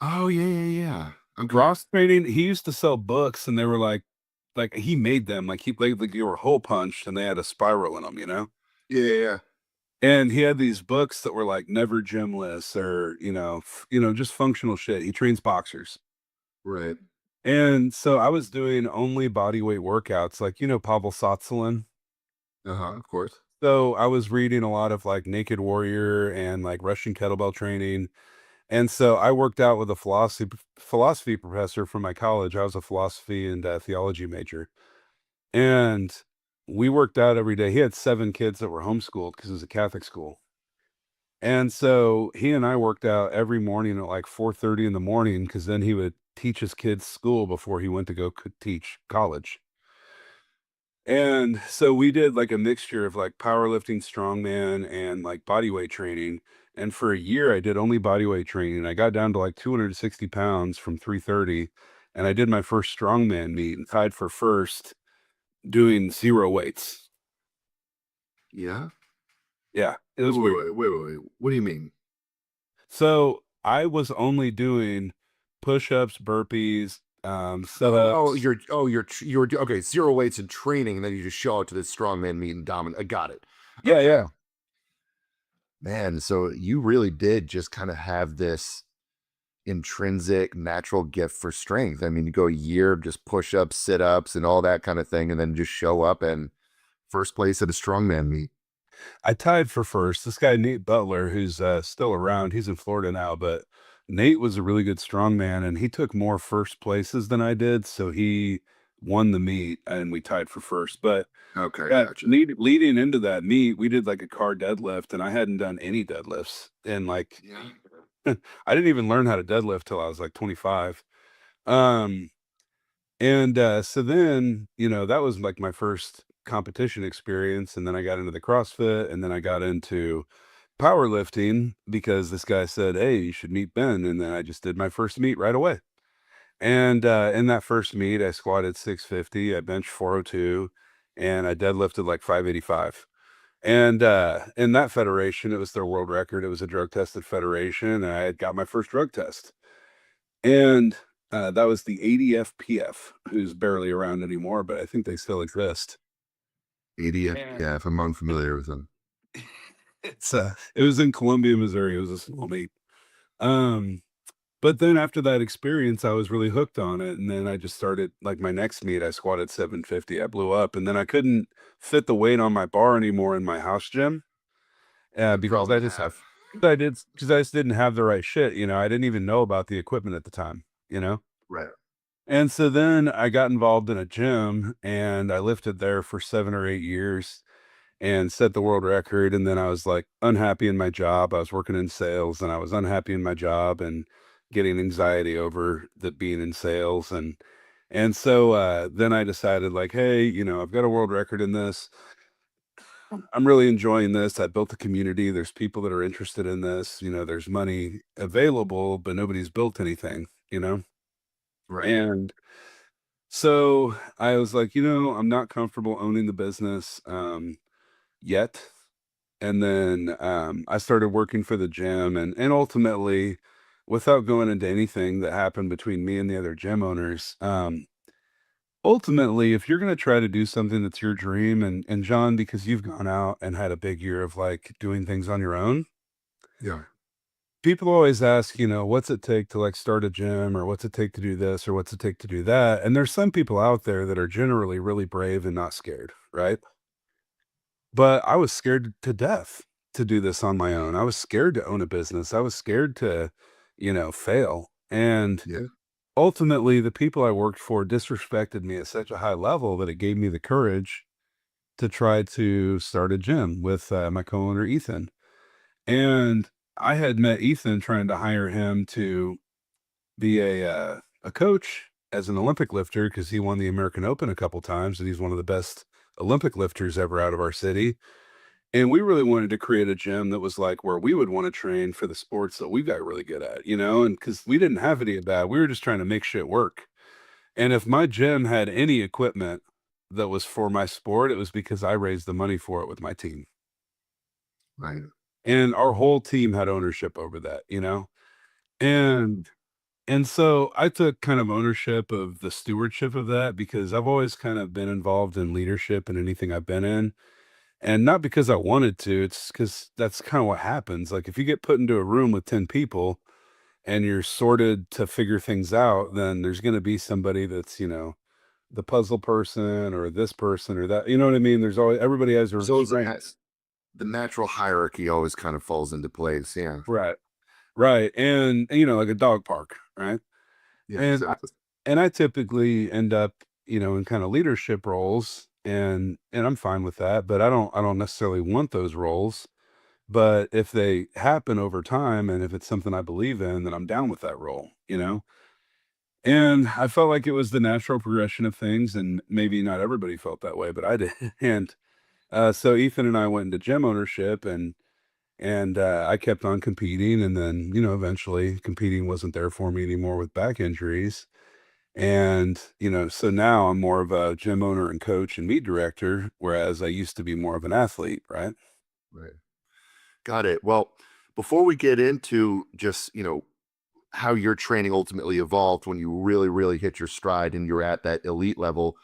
Oh, yeah, yeah, yeah. Okay. Ross Training, he used to sell books and they were like he made them, like they were hole punched and they had a spiral in them, Yeah, yeah, yeah. And he had these books that were like never gymless or, just functional shit. He trains boxers. Right. And so I was doing only body weight workouts, like, Pavel Tsatsouline. Uh-huh, of course. So I was reading a lot of like Naked Warrior and like Russian kettlebell training. And so I worked out with a philosophy professor from my college. I was a philosophy and theology major. And we worked out every day. He had 7 kids that were homeschooled because it was a Catholic school. And so he and I worked out every morning at like 4:30 in the morning because then he would teach his kids school before he went to go teach college. And so we did like a mixture of like powerlifting, strongman, and like body weight training. And for a year, I did only body weight training. I got down to like 260 pounds from 330. And I did my first strongman meet and tied for first doing 0 weights. Yeah. Yeah, it was weird. Wait. What do you mean? So I was only doing push-ups, burpees, Oh, sit-ups. you're okay. 0 weights in training, and then you just show up to this strongman meet and dominate. I got it. Yeah, yeah. Man, so you really did just kind of have this intrinsic natural gift for strength. I mean, you go a year of just push-ups, sit-ups, and all that kind of thing, and then just show up and first place at a strongman meet. I tied for first. This guy, Nate Butler, who's still around, he's in Florida now, but Nate was a really good strongman and he took more first places than I did. So he won the meet and we tied for first. But Okay, yeah, gotcha. leading into that meet, we did like a car deadlift and I hadn't done any deadlifts. And like, Yeah. I didn't even learn how to deadlift till I was like 25. So then, that was like my first competition experience. And then I got into the CrossFit and then I got into powerlifting because this guy said, hey, you should meet Ben. And then I just did my first meet right away. And in that first meet, I squatted 650, I benched 402, and I deadlifted like 585. And in that federation, it was their world record. It was a drug tested federation, and I had got my first drug test. And that was the ADFPF, who's barely around anymore, but I think they still exist. ATWR, yeah, if I'm unfamiliar with them. It was in Columbia, Missouri. It was a small meet. But then after that experience, I was really hooked on it. And then I just started, like, my next meet, I squatted 750. I blew up. And then I couldn't fit the weight on my bar anymore in my house gym. Because I just have. because I just didn't have the right shit. I didn't even know about the equipment at the time, Right. And so then I got involved in a gym and I lifted there for 7 or 8 years and set the world record. And then I was like unhappy in my job. I was working in sales and I was unhappy in my job and getting anxiety over the being in sales. And so then I decided, like, hey, I've got a world record in this. I'm really enjoying this. I built a community. There's people that are interested in this. There's money available, but nobody's built anything. Right. And so I was like, I'm not comfortable owning the business yet. And then I started working for the gym, and ultimately, without going into anything that happened between me and the other gym owners, ultimately, if you're going to try to do something that's your dream, and John, because you've gone out and had a big year of like doing things on your own, Yeah. people always ask, what's it take to like start a gym, or what's it take to do this, or what's it take to do that? And there's some people out there that are generally really brave and not scared, right? But I was scared to death to do this on my own. I was scared to own a business. I was scared to, fail. And Yeah. ultimately, the people I worked for disrespected me at such a high level that it gave me the courage to try to start a gym with my co-owner, Ethan. And I had met Ethan trying to hire him to be a coach as an Olympic lifter because he won the American Open a couple times and he's one of the best Olympic lifters ever out of our city. And we really wanted to create a gym that was like where we would want to train for the sports that we got really good at, and because we didn't have any of that, we were just trying to make shit work. And if my gym had any equipment that was for my sport, it was because I raised the money for it with my team. Right. And our whole team had ownership over that. And so I took kind of ownership of the stewardship of that because I've always kind of been involved in leadership in anything I've been in. And not because I wanted to, it's because that's kind of what happens. Like if you get put into a room with 10 people and you're sorted to figure things out, then there's going to be somebody that's, the puzzle person or this person or that. You know what I mean? There's always, everybody has their So strengths. the natural hierarchy always kind of falls into place. Yeah. Right. Right. And, like a dog park. Right. Yeah. And Exactly. I typically end up, in kind of leadership roles, and I'm fine with that, but I don't necessarily want those roles. But if they happen over time and if it's something I believe in, then I'm down with that role. And I felt like it was the natural progression of things, and maybe not everybody felt that way, but I did. And so Ethan and I went into gym ownership, and I kept on competing, and then eventually competing wasn't there for me anymore with back injuries. And, so now I'm more of a gym owner and coach and meet director, whereas I used to be more of an athlete, right? Right. Got it. Well, before we get into just, how your training ultimately evolved when you really, really hit your stride and you're at that elite level,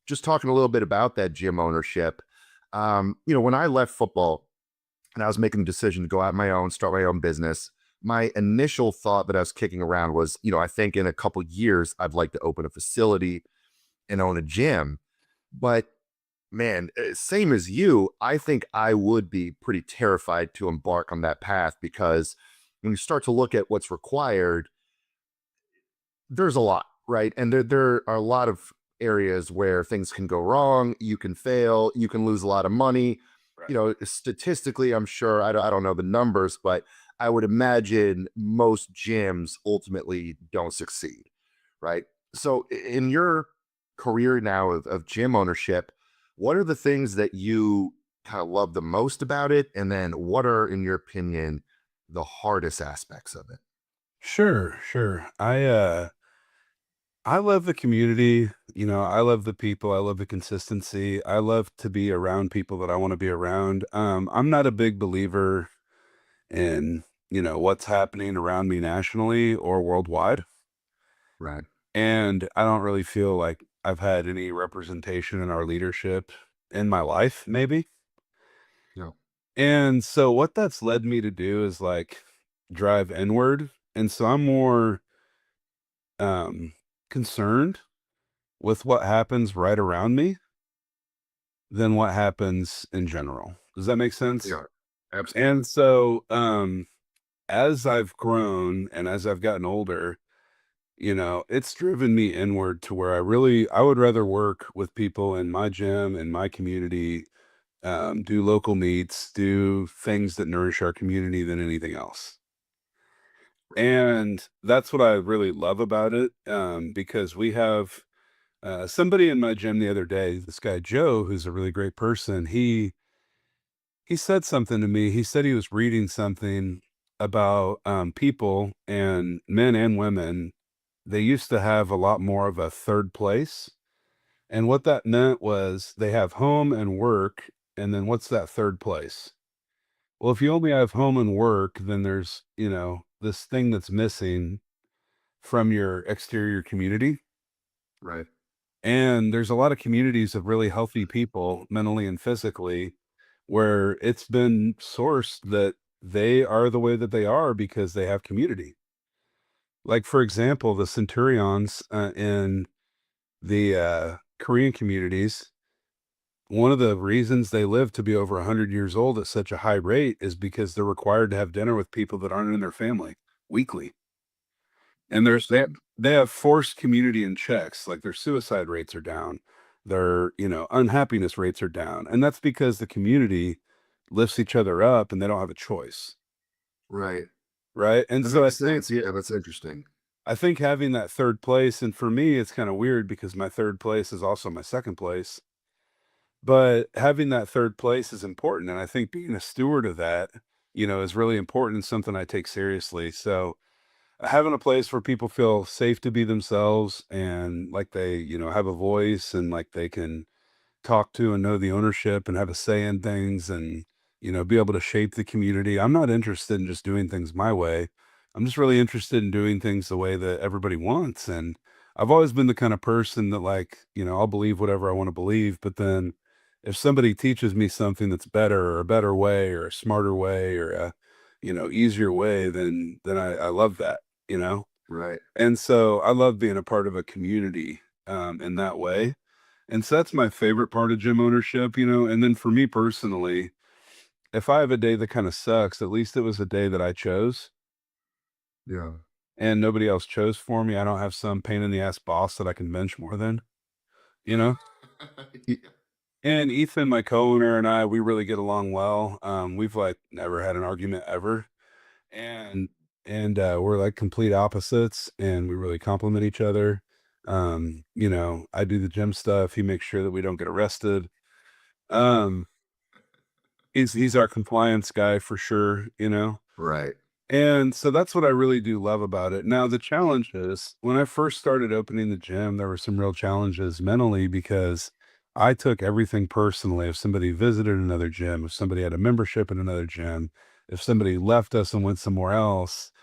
just talking a little bit about that gym ownership. When I left football and I was making the decision to go out on my own, start my own business, my initial thought that I was kicking around was, I think in a couple years, I'd like to open a facility and own a gym. But man, same as you, I think I would be pretty terrified to embark on that path because when you start to look at what's required, there's a lot, right? And there are a lot of areas where things can go wrong. You can fail, you can lose a lot of money. Right. Statistically, I'm sure, I don't know the numbers, but I would imagine most gyms ultimately don't succeed, right? So in your career now of gym ownership, what are the things that you kind of love the most about it? And then what are, in your opinion, the hardest aspects of it? Sure, sure. I love the community. I love the people. I love the consistency. I love to be around people that I want to be around. I'm not a big believer in, what's happening around me nationally or worldwide. Right. And I don't really feel like I've had any representation in our leadership in my life, maybe. Yeah. And so what that's led me to do is like drive inward. And so I'm more um concerned with what happens right around me than what happens in general. Does that make sense? Yeah. Absolutely. And so as I've grown and as I've gotten older, it's driven me inward to where I would rather work with people in my gym, in my community, do local meets, do things that nourish our community than anything else. And that's what I really love about it, because we have somebody in my gym the other day, this guy Joe, who's a really great person. He said something to me. He said he was reading something about people and men and women. They used to have a lot more of a third place. And what that meant was they have home and work. And then what's that third place? Well, if you only have home and work, then there's, this thing that's missing from your exterior community. Right. And there's a lot of communities of really healthy people, mentally and physically, where it's been sourced that they are the way that they are because they have community. Like, for example, the centurions in the Korean communities, one of the reasons they live to be over 100 years old at such a high rate is because they're required to have dinner with people that aren't in their family weekly. And they have forced community in checks, like their suicide rates are down, their, unhappiness rates are down. And that's because the community lifts each other up and they don't have a choice. Right. Right. And That so makes sense. Yeah, that's interesting. I think having that third place, and for me, it's kind of weird because my third place is also my second place, but having that third place is important. And I think being a steward of that, is really important and something I take seriously. So, having a place where people feel safe to be themselves and like they, have a voice and like they can talk to and know the ownership and have a say in things and, be able to shape the community. I'm not interested in just doing things my way. I'm just really interested in doing things the way that everybody wants. And I've always been the kind of person that like, I'll believe whatever I want to believe, but then if somebody teaches me something that's better or a better way or a smarter way or a, easier way, then I love that, you know? Right. And so I love being a part of a community in that way. And so that's my favorite part of gym ownership, and then for me personally, if I have a day that kind of sucks, at least it was a day that I chose Yeah. and nobody else chose for me. I don't have some pain in the ass boss that I can bench more than, you know? Yeah. And Ethan, my co-owner, and I, we really get along well. We've like never had an argument ever. And we're like complete opposites and we really complement each other. I do the gym stuff. He makes sure that we don't get arrested. Um, he's our compliance guy for sure. Right. And so that's what I really do love about it. Now, the challenge is when I first started opening the gym, there were some real challenges mentally because I took everything personally. If somebody visited another gym, if somebody had a membership in another gym, if somebody left us and went somewhere else,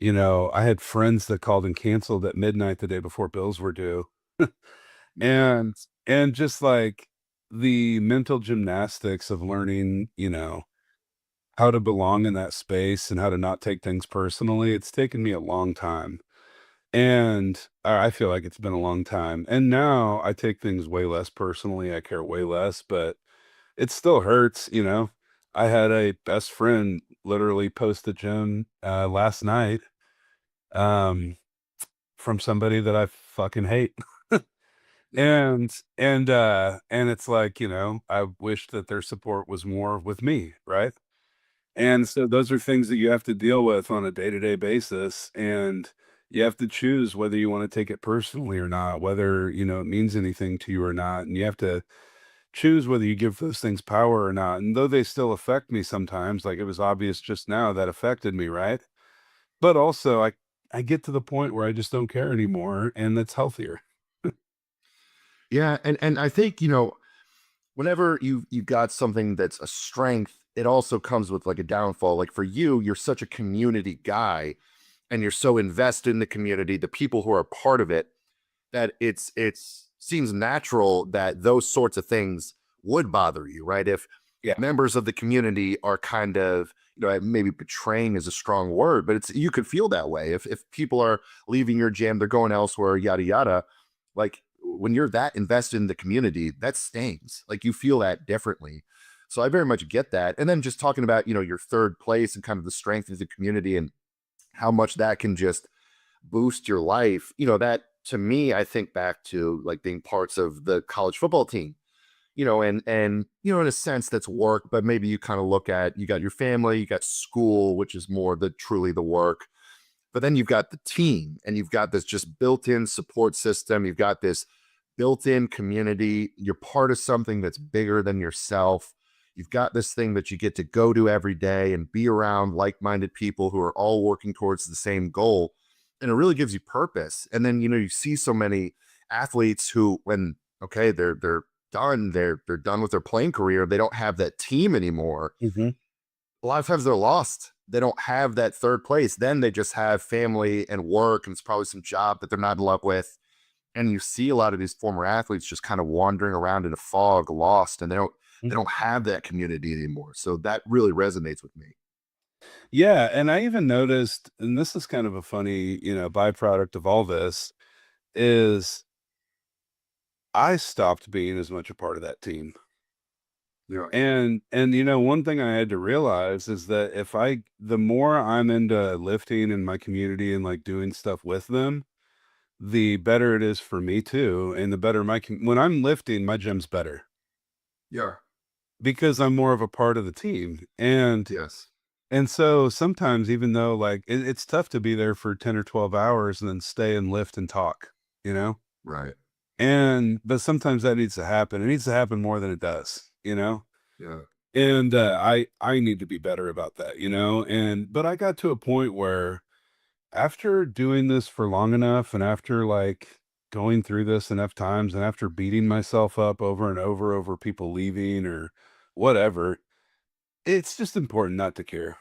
I had friends that called and canceled at midnight the day before bills were due. And just like the mental gymnastics of learning, how to belong in that space and how to not take things personally, it's taken me a long time. And I feel like it's been a long time. And now I take things way less personally. I care way less, but it still hurts. I had a best friend literally post the gym last night um, from somebody that I fucking hate. And it's like, I wish that their support was more with me, right? And so those are things that you have to deal with on a day-to-day basis, and you have to choose whether you wanna take it personally or not, whether, it means anything to you or not, and you have to choose whether you give those things power or not, and though they still affect me sometimes, like it was obvious just now that affected me, right? But also, I I get to the point where I just don't care anymore, and that's healthier. Yeah, and I think, whenever you've got something that's a strength, it also comes with like a downfall. Like for you, you're such a community guy and you're so invested in the community, the people who are part of it, that it's seems natural that those sorts of things would bother you, right? If Yeah. members of the community are kind of, maybe betraying is a strong word, but you could feel that way. If people are leaving your gym, they're going elsewhere, yada yada. Like when you're that invested in the community, that stings. Like you feel that differently. So I very much get that. And then just talking about, your third place and kind of the strength of the community and how much that can just boost your life, that to me, I think back to like being parts of the college football team, and in a sense that's work, but maybe you kind of look at, you got your family, you got school, which is more the truly the work, but then you've got the team and you've got this just built-in support system. You've got this built-in community. You're part of something that's bigger than yourself. You've got this thing that you get to go to every day and be around like-minded people who are all working towards the same goal. And it really gives you purpose. And then, you see so many athletes who, when, okay, they're done, they're done with their playing career, they don't have that team anymore. Mm-hmm. A lot of times they're lost. They don't have that third place. Then they just have family and work, and it's probably some job that they're not in love with. And you see a lot of these former athletes just kind of wandering around in a fog, lost, and they don't have that community anymore. So that really resonates with me. Yeah, and I even noticed, and this is kind of a funny, byproduct of all this, is I stopped being as much a part of that team. Yeah. And one thing I had to realize is that the more I'm into lifting in my community and like doing stuff with them, the better it is for me too, and the better when I'm lifting, my gym's better Yeah. because I'm more of a part of the team. Yes. And so sometimes, even though like it's tough to be there for 10 or 12 hours and then stay and lift and talk, you know? Right. But sometimes that needs to happen. It needs to happen more than it does, you know? Yeah. And I need to be better about that, but I got to a point where after doing this for long enough and after like going through this enough times and after beating myself up over and over people leaving or whatever, it's just important not to care.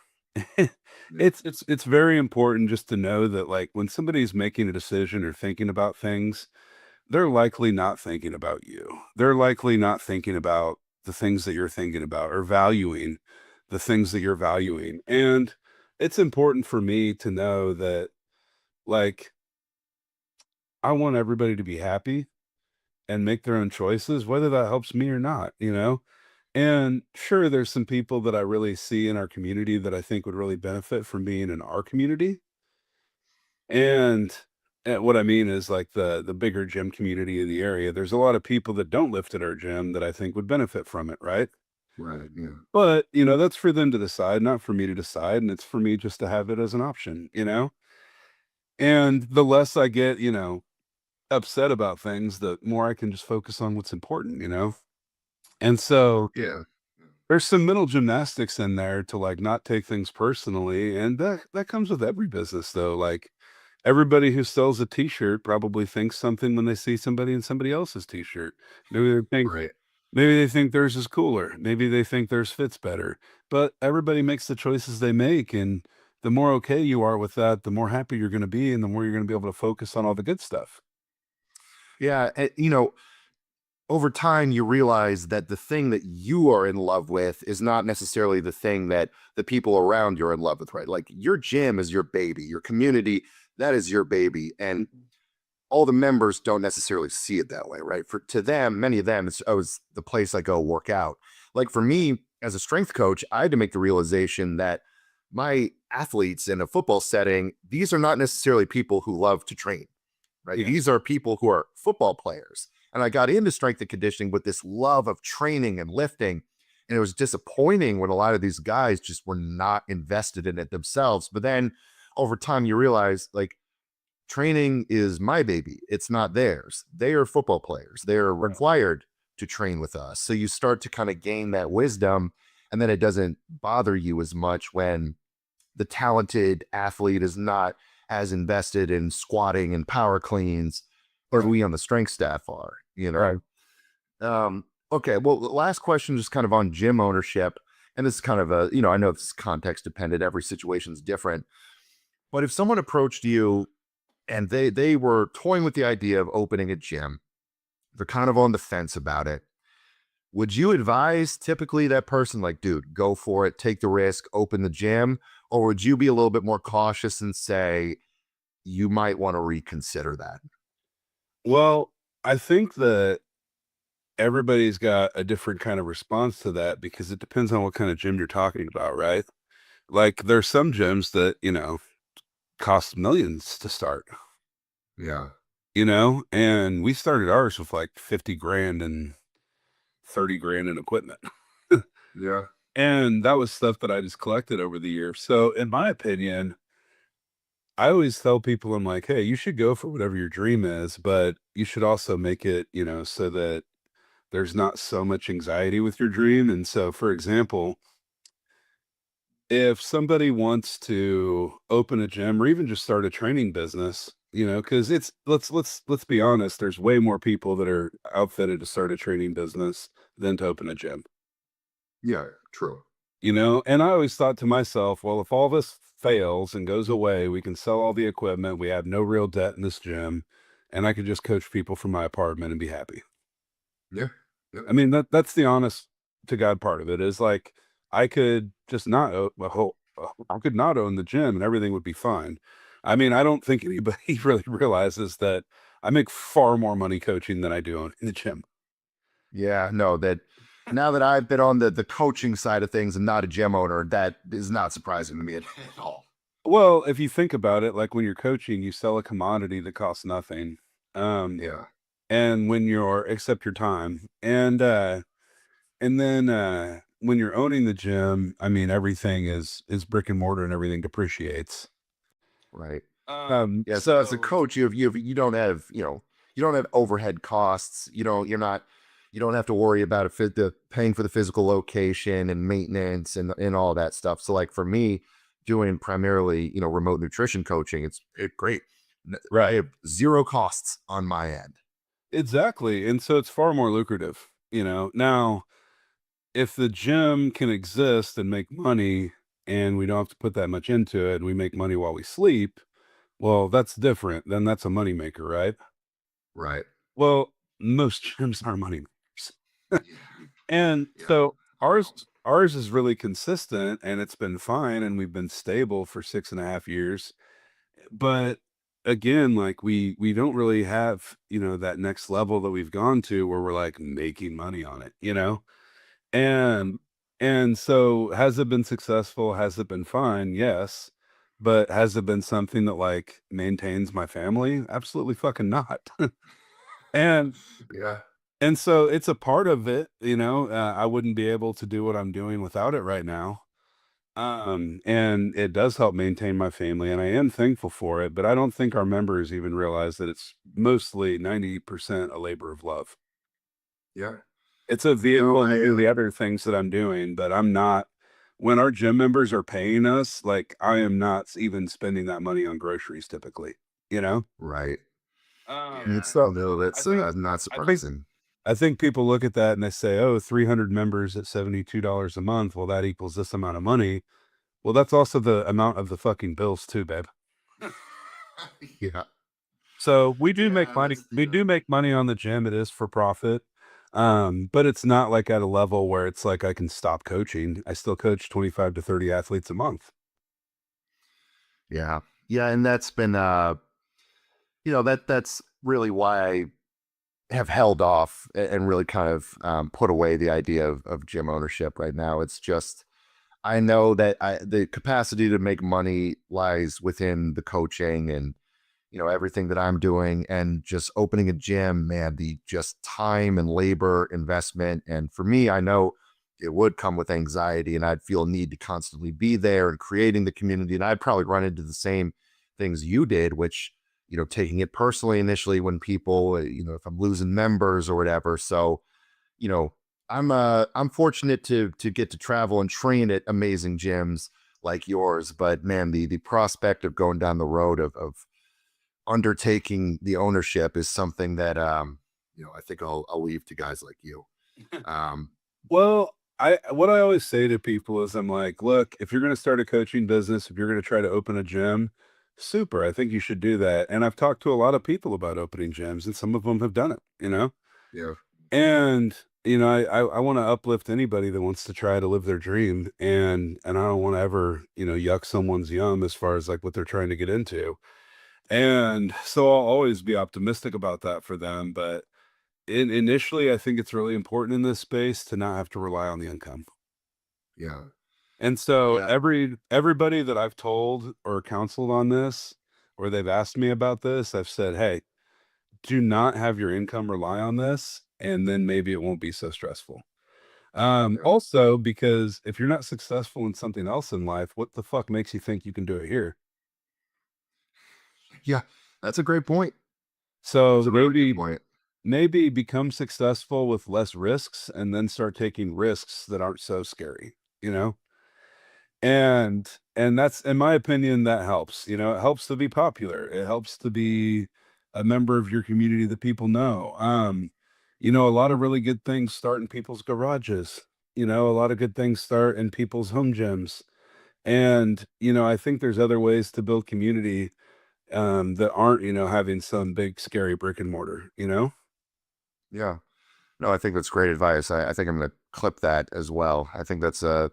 It's very important just to know that like when somebody's making a decision or thinking about things, they're likely not thinking about you. They're likely not thinking about the things that you're thinking about or valuing the things that you're valuing. And it's important for me to know that like I want everybody to be happy and make their own choices, whether that helps me or not. And sure, there's some people that I really see in our community that I think would really benefit from being in our community. And, what I mean is like the bigger gym community in the area. There's a lot of people that don't lift at our gym that I think would benefit from it, right? Right. Yeah. But, that's for them to decide, not for me to decide, and it's for me just to have it as an option. And the less I get, upset about things, the more I can just focus on what's important. And so Yeah. there's some mental gymnastics in there to like not take things personally, and that comes with every business though. Like everybody who sells a t-shirt probably thinks something when they see somebody in somebody else's t-shirt. Maybe they think Right. maybe they think theirs is cooler. Maybe they think theirs fits better. But everybody makes the choices they make, and the more okay you are with that, the more happy you're going to be, and the more you're going to be able to focus on all the good stuff. Yeah. And, over time, you realize that the thing that you are in love with is not necessarily the thing that the people around you are in love with, right? Like your gym is your baby, your community, that is your baby. And all the members don't necessarily see it that way, right? To them, many of them, it's the place I go work out. Like for me, as a strength coach, I had to make the realization that my athletes in a football setting, these are not necessarily people who love to train, right? Yeah. These are people who are football players. And I got into strength and conditioning with this love of training and lifting. And it was disappointing when a lot of these guys just were not invested in it themselves. But then over time, you realize like training is my baby. It's not theirs. They are football players. They're required to train with us. So you start to kind of gain that wisdom. And then it doesn't bother you as much when the talented athlete is not has invested in squatting and power cleans, or we on the strength staff are, you know. Right. Okay, well, the last question just kind of on gym ownership, and this is kind of a, you know, I know it's context dependent, every situation's different, but if someone approached you and they were toying with the idea of opening a gym, they're kind of on the fence about it, would you advise typically that person like, dude, go for it, take the risk, open the gym, or would you be a little bit more cautious and say you might want to reconsider that? Well, I think that everybody's got a different kind of response to that because it depends on what kind of gym you're talking about, right? Like there's some gyms that, cost millions to start, Yeah. and we started ours with like 50 grand and 30 grand in equipment. Yeah. And that was stuff that I just collected over the years. So in my opinion, I always tell people, I'm like, hey, you should go for whatever your dream is, but you should also make it, so that there's not so much anxiety with your dream. And so, for example, if somebody wants to open a gym or even just start a training business, because let's be honest, there's way more people that are outfitted to start a training business than to open a gym. Yeah. True. And I always thought to myself, well, if all this fails and goes away, we can sell all the equipment, we have no real debt in this gym, and I could just coach people from my apartment and be happy. Yeah. Yeah. I mean, that's the honest to God part of it is like I could just not I could not own the gym and everything would be fine. I mean, I don't think anybody really realizes that I make far more money coaching than I do in the gym. Yeah. No, that now that I've been on the coaching side of things and not a gym owner, that is not surprising to me at all. Well, if you think about it, like when you're coaching, you sell a commodity that costs nothing. Um, Yeah. and when you're except your time. And then when you're owning the gym, I mean everything is brick and mortar and everything depreciates. Right. Yeah. So as a So coach, you don't have, you don't have overhead costs. You don't have to worry about the paying for the physical location and maintenance and all that stuff. So like for me, doing primarily, remote nutrition coaching, it's great. I right. have zero costs on my end. Exactly. And so it's far more lucrative. Now, if the gym can exist and make money and we don't have to put that much into it and we make money while we sleep, well, that's different. Then that's a moneymaker, right? Right. Well, most gyms are money makers. Yeah. And Yeah. so ours is really consistent and it's been fine and we've been stable for 6.5 years. But again, like we don't really have, that next level that we've gone to where we're like making money on it. And and so has it been successful? Has it been fine? Yes. But has it been something that like maintains my family? Absolutely fucking not. and Yeah. and so it's a part of it. I wouldn't be able to do what I'm doing without it right now. And it does help maintain my family, and I am thankful for it, but I don't think our members even realize that it's mostly 90% a labor of love. Yeah. It's a No, vehicle to do the other things that I'm doing, but I'm not when our gym members are paying us, like I am not even spending that money on groceries typically, you know? right. Um, It's no, that's I think not I think surprising. I think people look at that and they say, "Oh, 300 members at $72 a month. Well, that equals this amount of money." Well, that's also the amount of the fucking bills too, babe. Yeah. So we do make Yeah. money. We do make money on the gym. It is for profit. But it's not like at a level where it's like I can stop coaching. I still coach 25 to 30 athletes a month. Yeah. Yeah. And that's been, that's really why I have held off and really kind of put away the idea of gym ownership right now. It's just, I know that the capacity to make money lies within the coaching and, everything that I'm doing, and just opening a gym, man, the just time and labor investment. And for me, I know it would come with anxiety and I'd feel a need to constantly be there and creating the community. And I'd probably run into the same things you did, which, taking it personally initially when people, if I'm losing members or whatever. So, you know, I'm fortunate to get to travel and train at amazing gyms like yours. But man, the prospect of going down the road of undertaking the ownership is something that I think I'll leave to guys like you. Um, Well, what I always say to people is I'm like, look, if you're going to start a coaching business, if you're going to try to open a gym, super. I think you should do that. And I've talked to a lot of people about opening gyms, and some of them have done it, yeah, And I want to uplift anybody that wants to try to live their dream, and I don't want to ever, yuck someone's yum as far as like what they're trying to get into. And so I'll always be optimistic about that for them, but initially, I think it's really important in this space to not have to rely on the income. yeah, And so yeah, everybody that I've told or counseled on this, or they've asked me about this, I've said, hey, do not have your income rely on this, and then maybe it won't be so stressful. yeah. Also, because if you're not successful in something else in life, what the fuck makes you think you can do it here? Yeah, that's a great point. So That's a really good point. maybe become successful with less risks and then start taking risks that aren't so scary, you know? And that's, in my opinion, that helps. It helps to be popular. It helps to be a member of your community that people know. A lot of really good things start in people's garages. A lot of good things start in people's home gyms. And, I think there's other ways to build community that aren't, having some big scary brick and mortar. Yeah. No, I think that's great advice. I think I'm going to clip that as well. I think that's a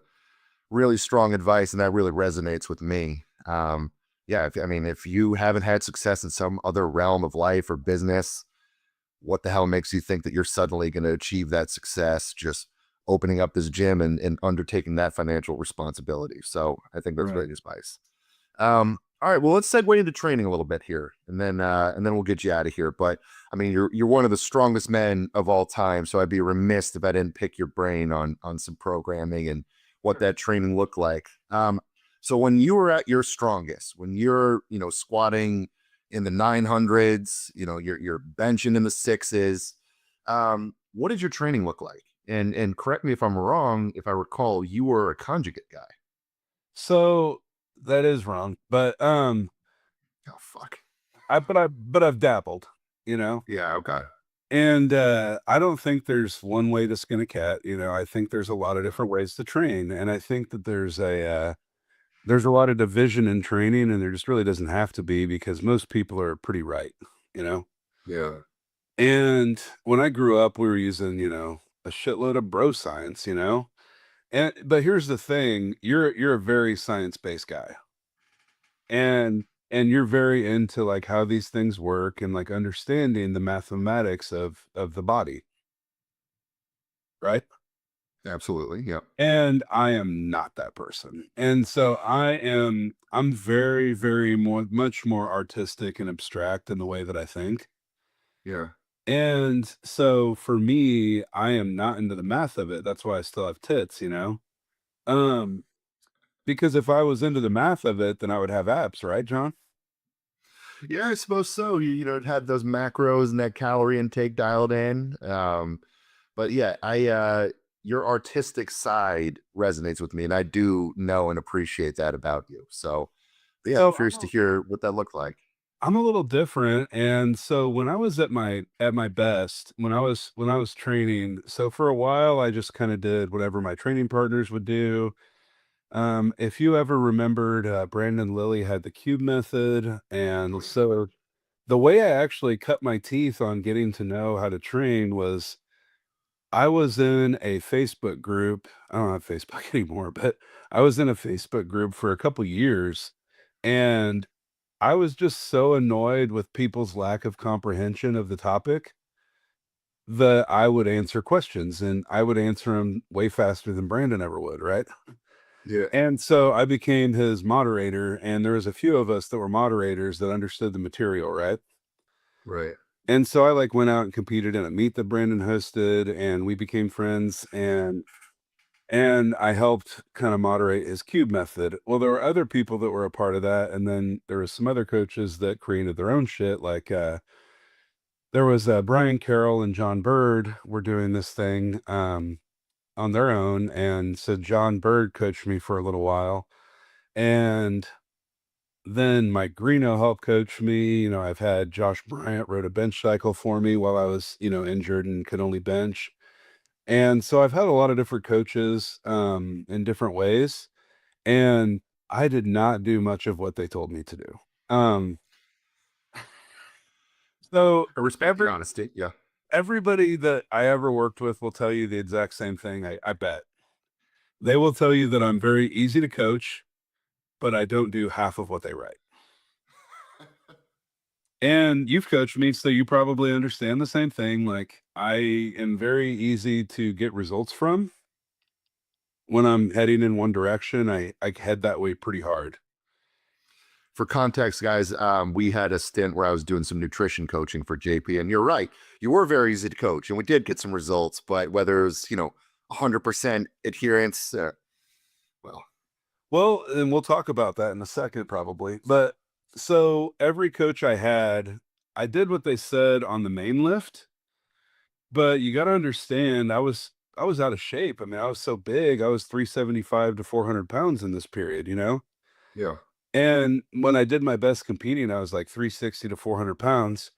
really strong advice, and that really resonates with me. Yeah, if you haven't had success in some other realm of life or business, what the hell makes you think that you're suddenly going to achieve that success just opening up this gym and undertaking that financial responsibility? So I think that's Right. great advice. All right, well, let's segue into training a little bit here, and then we'll get you out of here. But I mean, you're one of the strongest men of all time, so I'd be remiss if I didn't pick your brain on some programming and what that training looked like. So when you were at your strongest, when you're squatting in the 900s, you're benching in the sixes. What did your training look like? And correct me if I'm wrong. If I recall, you were a conjugate guy. So that is wrong, but Oh fuck. I've dabbled, you know. Yeah. Okay. And I don't think there's one way to skin a cat. I think there's a lot of different ways to train, and I think that there's a lot of division in training, and there just really doesn't have to be because most people are pretty right, you know. Yeah. And when I grew up, we were using a shitload of bro science. And but here's the thing: you're a very science based guy, and you're very into like how these things work and like understanding the mathematics of the body, right? Absolutely. Yep. And I am not that person. And so I'm very, very much more artistic and abstract in the way that I think. Yeah. And so for me, I am not into the math of it. That's why I still have tits. Um, because if I was into the math of it, then I would have abs, right, John? Yeah, I suppose so. It had those macros and that calorie intake dialed in. But yeah, I your artistic side resonates with me, and I do know and appreciate that about you. So yeah, So curious to hear what that looked like. I'm a little different. And so when I was at my best, when I was training, so for a while I just kind of did whatever my training partners would do. If you ever remembered, Brandon Lilly had the cube method, and so the way I actually cut my teeth on getting to know how to train was I was in a Facebook group. I don't have Facebook anymore, but I was in a Facebook group for a couple years, and I was just so annoyed with people's lack of comprehension of the topic that I would answer questions, and I would answer them way faster than Brandon ever would, right? Yeah. And so I became his moderator, and there was a few of us that were moderators that understood the material, right? Right. And so I like went out and competed in a meet that Brandon hosted, and we became friends, and I helped kind of moderate his cube method. Well, there were other people that were a part of that, and then there was some other coaches that created their own shit. Like there was Brian Carroll and John Bird were doing this thing on their own, and so John Bird coached me for a little while, And then Mike Greeno helped coach me. I've had Josh Bryant wrote a bench cycle for me while I was, injured and could only bench. And so I've had a lot of different coaches in different ways. And I did not do much of what they told me to do. So I respect your honesty. Yeah. everybody that I ever worked with will tell you the exact same thing. I bet they will tell you that I'm very easy to coach, but I don't do half of what they write. And you've coached me, so you probably understand the same thing. Like, I am very easy to get results from. When I'm heading in one direction, I head that way pretty hard. For context, guys, we had a stint where I was doing some nutrition coaching for JP, and you're right, you were very easy to coach, and we did get some results. But whether it was 100% adherence, Well, and we'll talk about that in a second, probably. But so every coach I had, I did what they said on the main lift. But you got to understand, I was out of shape. I mean, I was so big. I was 375 to 400 pounds in this period, yeah, And when I did my best competing, I was like 360 to 400 pounds.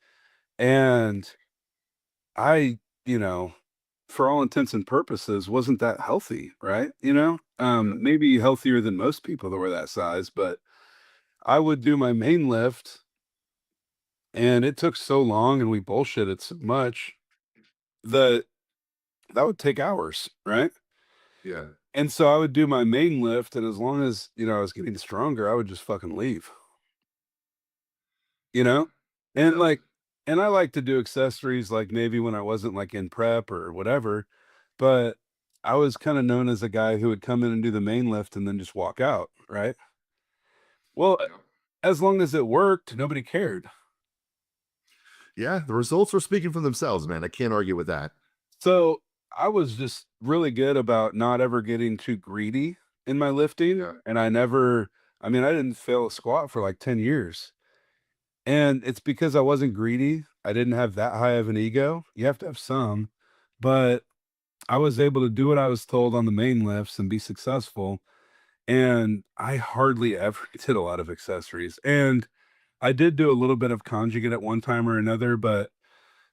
And I, for all intents and purposes, wasn't that healthy, right? Maybe healthier than most people that were that size, but I would do my main lift and it took so long and we bullshitted so much that that would take hours, right? yeah, And so I would do my main lift, and as long as, I was getting stronger, I would just fucking leave, you know? And yeah, and I like to do accessories like maybe when I wasn't like in prep or whatever, but I was kind of known as a guy who would come in and do the main lift and then just walk out, right? Well, yeah. as long as it worked, nobody cared. Yeah, the results were speaking for themselves, man. I can't argue with that. So I was just really good about not ever getting too greedy in my lifting. Yeah, And I mean, I didn't fail a squat for like 10 years. And it's because I wasn't greedy. I didn't have that high of an ego. You have to have some, but I was able to do what I was told on the main lifts and be successful. And I hardly ever did a lot of accessories. And I did do a little bit of conjugate at one time or another, but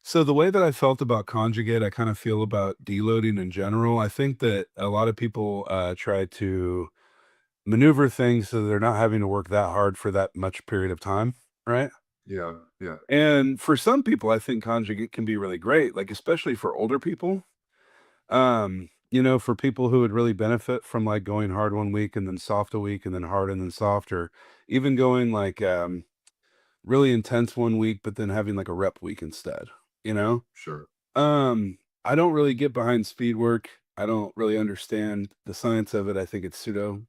so the way that I felt about conjugate, I kind of feel about deloading in general. I think that a lot of people try to maneuver things so they're not having to work that hard for that much period of time, right? yeah, yeah, And for some people, I think conjugate can be really great, like especially for older people. For people who would really benefit from like going hard one week and then soft a week and then hard and then soft, or even going like really intense one week, but then having like a rep week instead, you know? sure. I don't really get behind speed work. I don't really understand the science of it. I think it's pseudo,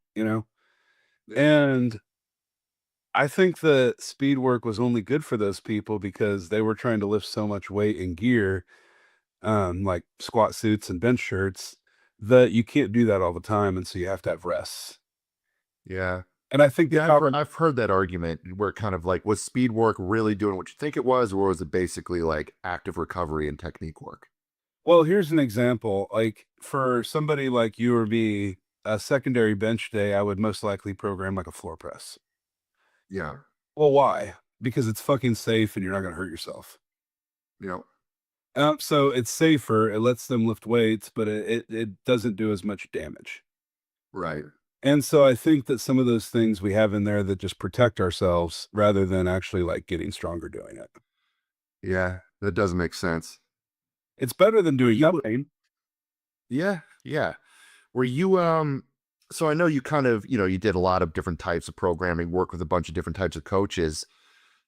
Yeah, And I think that speed work was only good for those people because they were trying to lift so much weight in gear, like squat suits and bench shirts, that you can't do that all the time. And so you have to have rests. yeah. And I think Yeah, I've heard that argument where kind of like, was speed work really doing what you think it was, or was it basically like active recovery and technique work? well, here's an example. Like for somebody like you or me, a secondary bench day, I would most likely program like a floor press. Yeah, Well, why? Because it's fucking safe and you're not going to hurt yourself. you know, So it's safer. It lets them lift weights, but it doesn't do as much damage. right. And so I think that some of those things we have in there that just protect ourselves rather than actually like getting stronger doing it. Yeah, that does make sense. It's better than doing nothing. Yeah, yeah. Were you so I know you kind of, you did a lot of different types of programming, work with a bunch of different types of coaches.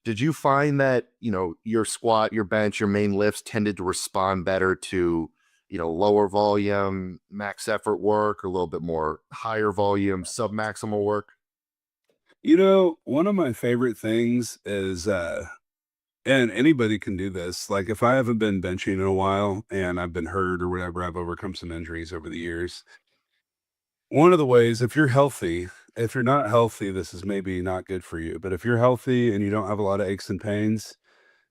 Did you find that, your squat, your bench, your main lifts tended to respond better to, lower volume, max effort work, or a little bit more higher volume, sub-maximal work? One of my favorite things is and anybody can do this. Like if I haven't been benching in a while and I've been hurt or whatever, I've overcome some injuries over the years. One of the ways, if you're healthy, if you're not healthy, this is maybe not good for you. But if you're healthy and you don't have a lot of aches and pains,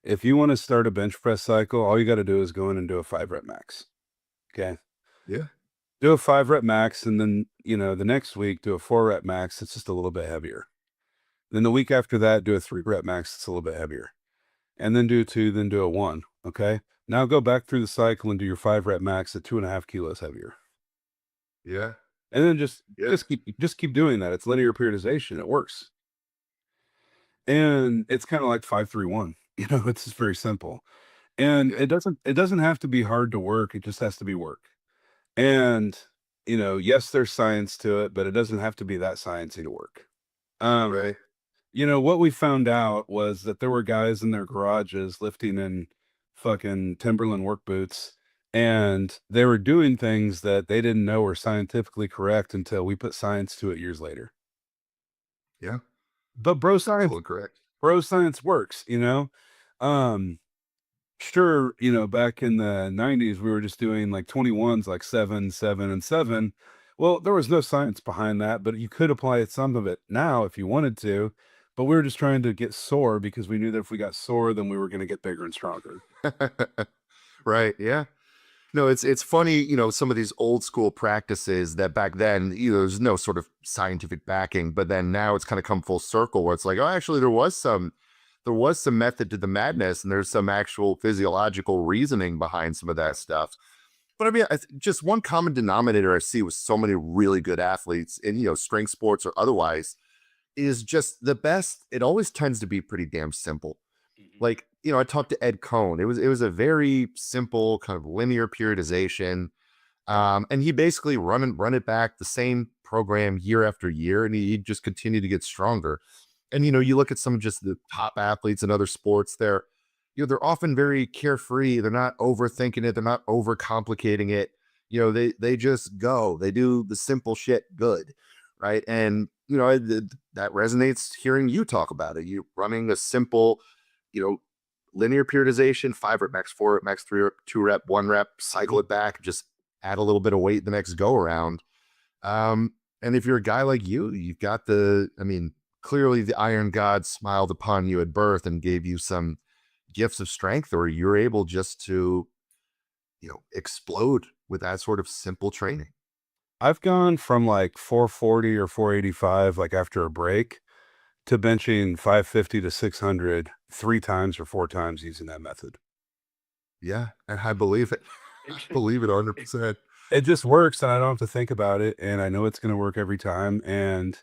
if you want to start a bench press cycle, all you got to do is go in and do a 5 rep max. Okay. Yeah. do a 5-rep max, and then, the next week do a 4-rep max. It's just a little bit heavier. Then the week after that, do a 3-rep max. It's a little bit heavier. And then do a 2, then do a 1. Okay. Now go back through the cycle and do your 5-rep max at 2.5 kilos heavier. Yeah. And then just keep doing that. It's linear periodization. It works. And it's kind of like 5-3-1. It's just very simple. And Yeah. it doesn't have to be hard to work. It just has to be work. And, yes, there's science to it, but it doesn't have to be that sciencey to work. Right. What we found out was that there were guys in their garages lifting in fucking Timberland work boots, and they were doing things that they didn't know were scientifically correct until we put science to it years later. Yeah. But bro science Absolutely correct. works. Sure, back in the 90s, we were just doing like 21s, like 7, 7, and 7. Well, there was no science behind that, but you could apply some of it now if you wanted to. But we were just trying to get sore because we knew that if we got sore, then we were going to get bigger and stronger. Right. Yeah. No, it's funny, some of these old school practices that back then, there's no sort of scientific backing, but then now it's kind of come full circle where it's like, oh, actually there was some method to the madness, and there's some actual physiological reasoning behind some of that stuff. But I mean, just one common denominator I see with so many really good athletes in, strength sports or otherwise, is just the best. It always tends to be pretty damn simple. Like, I talked to Ed Cohn. It was a very simple kind of linear periodization. And he basically run it back the same program year after year, and he just continued to get stronger. And you look at some of just the top athletes in other sports, they're often very carefree. They're not overthinking it, they're not overcomplicating it. They just go. They do the simple shit good, right? And that resonates hearing you talk about it. You running a simple, linear periodization, 5-rep max, 4-rep max, 3-rep, 2-rep, 1-rep, cycle it back, just add a little bit of weight the next go around. And if you're a guy like you've got clearly the Iron God smiled upon you at birth and gave you some gifts of strength, or you're able just to, explode with that sort of simple training. I've gone from like 440 or 485, like after a break, to benching 550 to 600 3 times or 4 times using that method. Yeah. And I believe it. I believe it 100%. It just works, and I don't have to think about it, and I know it's going to work every time. And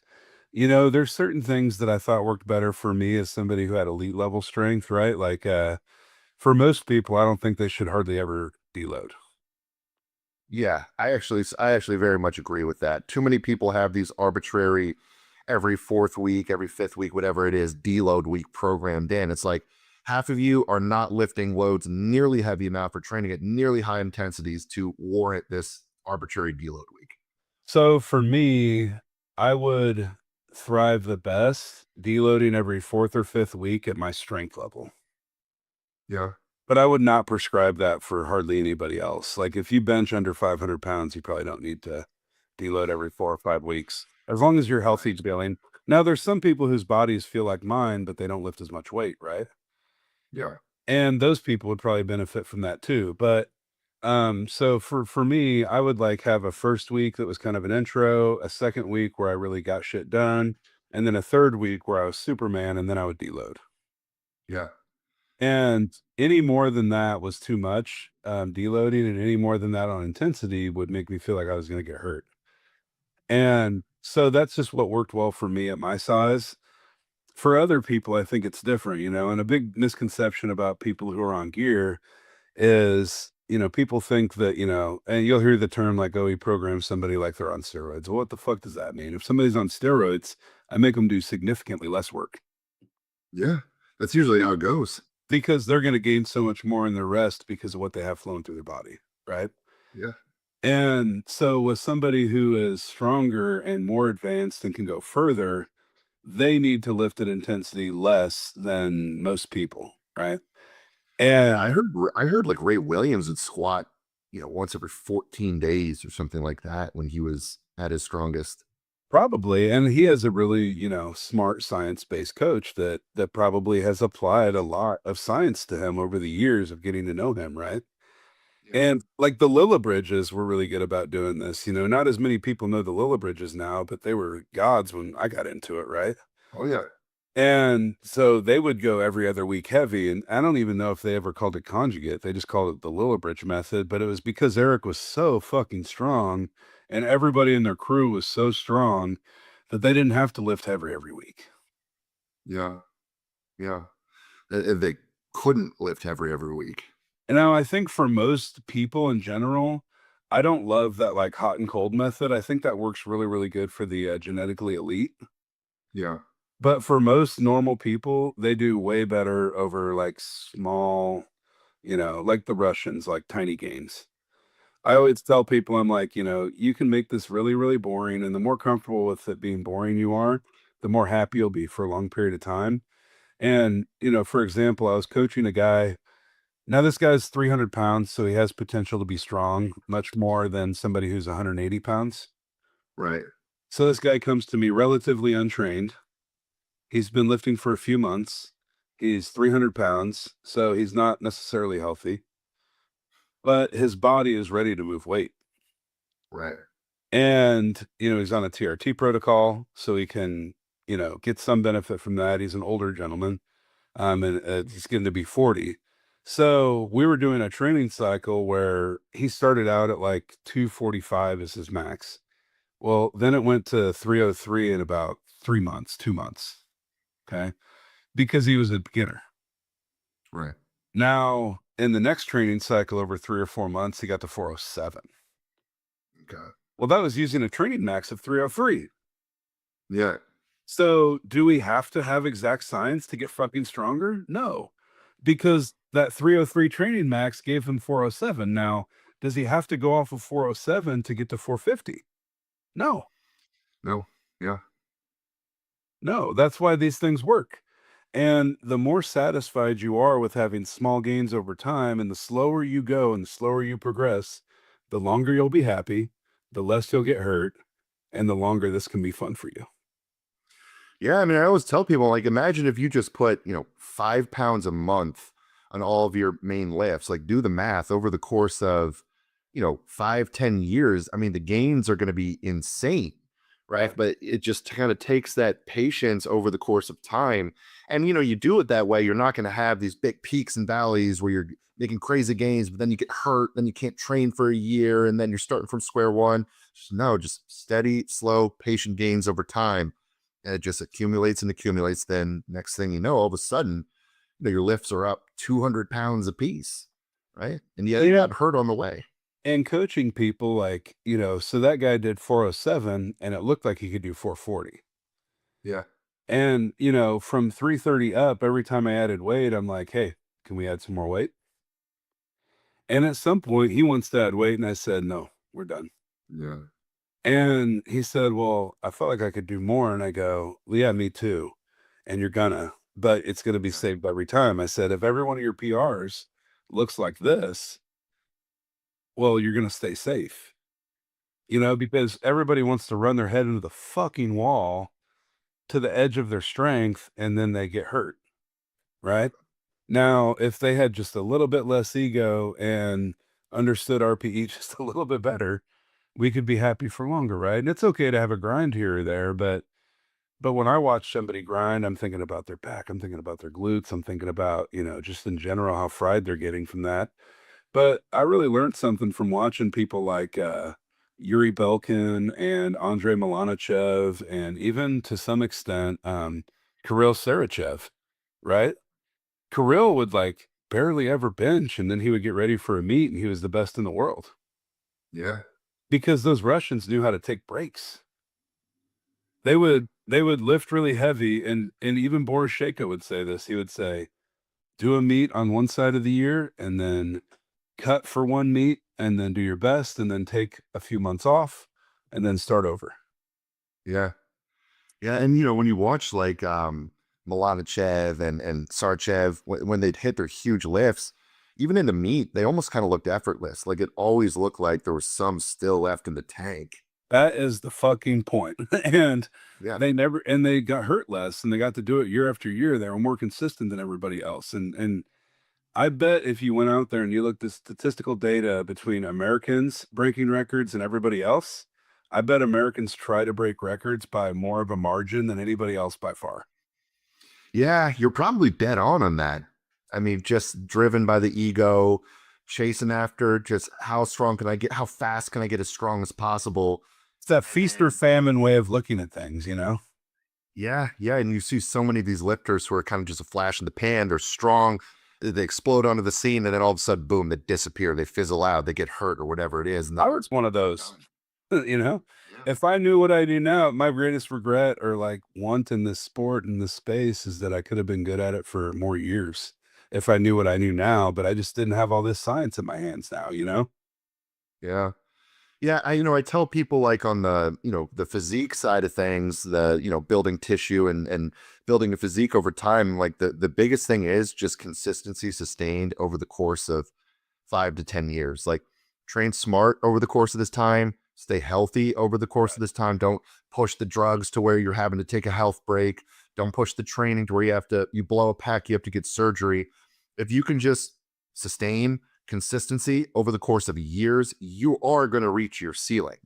there's certain things that I thought worked better for me as somebody who had elite level strength, right? Like, for most people, I don't think they should hardly ever deload. Yeah, I actually very much agree with that. Too many people have these arbitrary every 4th week, every 5th week, whatever it is, deload week programmed in. It's like half of you are not lifting loads nearly heavy enough or training at nearly high intensities to warrant this arbitrary deload week. So for me, I would thrive the best deloading every 4th or 5th week at my strength level. Yeah. But I would not prescribe that for hardly anybody else. Like if you bench under 500 pounds, you probably don't need to deload every 4 or 5 weeks, as long as you're healthy feeling. Now, there's some people whose bodies feel like mine, but they don't lift as much weight, right? Yeah. And those people would probably benefit from that too. But so for me, I would like have a first week that was kind of an intro, a second week where I really got shit done, and then a third week where I was Superman, and then I would deload. Yeah. And any more than that was too much, deloading, and any more than that on intensity would make me feel like I was going to get hurt. And so that's just what worked well for me at my size. For other people, I think it's different, and a big misconception about people who are on gear is, people think that, and you'll hear the term like, oh, he programs somebody like they're on steroids. Well, what the fuck does that mean? If somebody's on steroids, I make them do significantly less work. Yeah. That's usually how it goes. Because they're going to gain so much more in their rest because of what they have flowing through their body, right? Yeah. And so with somebody who is stronger and more advanced and can go further, they need to lift at intensity less than most people, right? And I heard like Ray Williams would squat, once every 14 days or something like that when he was at his strongest. probably, and he has a really, smart science-based coach that probably has applied a lot of science to him over the years of getting to know him, right? And like the Lillibridges were really good about doing this. You know, not as many people know the Lillibridges now, but they were gods when I got into it, right? Oh yeah. And so they would go every other week heavy. And I don't even know if they ever called it conjugate. They just called it the Lillibridge method. But it was because Eric was so fucking strong and everybody in their crew was so strong that they didn't have to lift heavy every week. Yeah. Yeah. They couldn't lift heavy every week. And now I think for most people in general, I don't love that like hot and cold method. I think that works really, really good for the genetically elite. Yeah. But for most normal people, they do way better over like small, you know, like the Russians, like tiny gains. I always tell people, I'm like, you know, you can make this really, really boring. And the more comfortable with it being boring you are, the more happy you'll be for a long period of time. And, you know, for example, I was coaching a guy. Now, this guy's 300 pounds, so he has potential to be strong, much more than somebody who's 180 pounds. Right. So this guy comes to me relatively untrained. He's been lifting for a few months. He's 300 pounds, so he's not necessarily healthy, but his body is ready to move weight. Right. And, you know, he's on a TRT protocol, so he can, you know, get some benefit from that. He's an older gentleman, and he's getting to be 40. So we were doing a training cycle where he started out at like 245 as his max. Well, then it went to 303 in about 3 months, 2 months. Okay. Because he was a beginner. Right. Now, in the next training cycle over 3 or 4 months, he got to 407. Okay. Well, that was using a training max of 303. Yeah. So do we have to have exact science to get fucking stronger? No, because that 303 training max gave him 407. Now, does he have to go off of 407 to get to 450? No, No. Yeah. no, that's why these things work. And the more satisfied you are with having small gains over time, and the slower you go and the slower you progress, the longer you'll be happy, the less you'll get hurt, and the longer this can be fun for you. Yeah, I mean, I always tell people, like, imagine if you just put, 5 pounds a month on all of your main lifts. Like, do the math over the course of, 5, 10 years. I mean, the gains are going to be insane, right? But it just kind of takes that patience over the course of time. And, you do it that way, you're not going to have these big peaks and valleys where you're making crazy gains, but then you get hurt, then you can't train for a year, and then you're starting from square one. Just steady, slow, patient gains over time, and it just accumulates and accumulates. Then next thing you know, all of a sudden, your lifts are up 200 pounds a piece, right? And yeah, you got hurt on the way. And coaching people like, you know, so that guy did 407 and it looked like he could do 440. Yeah. And, you know, from 330 up, every time I added weight, I'm like, hey, can we add some more weight? And at some point, he wants to add weight. And I said, no, we're done. Yeah. And he said, well, I felt like I could do more. And I go, well, yeah, me too. And you're gonna, but it's going to be saved every time. I said, if every one of your PRs looks like this, well, you're going to stay safe, you know, because everybody wants to run their head into the fucking wall to the edge of their strength and then they get hurt. Right now, if they had just a little bit less ego and understood RPE just a little bit better, we could be happy for longer. Right. And it's okay to have a grind here or there, but when I watch somebody grind, I'm thinking about their back. I'm thinking about their glutes. I'm thinking about, you know, just in general, how fried they're getting from that. But I really learned something from watching people like Yuri Belkin and Andrei Milanichev, and even to some extent, Kirill Sarachev, right? Kirill would like barely ever bench, and then he would get ready for a meet, and he was the best in the world Yeah. because those Russians knew how to take breaks. They would lift really heavy, and even Boris Shako would say this. He would say, "Do a meet on one side of the year, and then cut for one meet, and then do your best, and then take a few months off, and then start over." Yeah. Yeah. And when you watch like Milanichev and Sarchev, when they'd hit their huge lifts, even in the meet, they almost kind of looked effortless. Like, it always looked like there was some still left in the tank. That is the fucking point. And Yeah. they got hurt less, and they got to do it year after year. They were more consistent than everybody else. And I bet if you went out there and you looked at statistical data between Americans breaking records and everybody else, I bet Americans try to break records by more of a margin than anybody else by far. Yeah, you're probably dead on that. I mean, just driven by the ego, chasing after just how strong can I get? How fast can I get as strong as possible? It's that feast or famine way of looking at things, you know? Yeah, yeah. And you see so many of these lifters who are kind of just a flash in the pan. They're strong. They explode onto the scene, and then all of a sudden, boom, they disappear. They fizzle out. They get hurt or whatever it is. And I was one of those, you know? yeah. If I knew what I do now, my greatest regret or like want in this sport in this space is that I could have been good at it for more years if I knew what I knew now, but I just didn't have all this science in my hands now, you know? Yeah. Yeah, I tell people like on the, the physique side of things, building tissue and building a physique over time, like the biggest thing is just consistency sustained over the course of 5 to 10 years. Like train smart over the course of this time, stay healthy over the course of this time. Don't push the drugs to where you're having to take a health break. Don't push the training to where you blow a pack, you have to get surgery. If you can just sustain consistency over the course of years, you are going to reach your ceiling.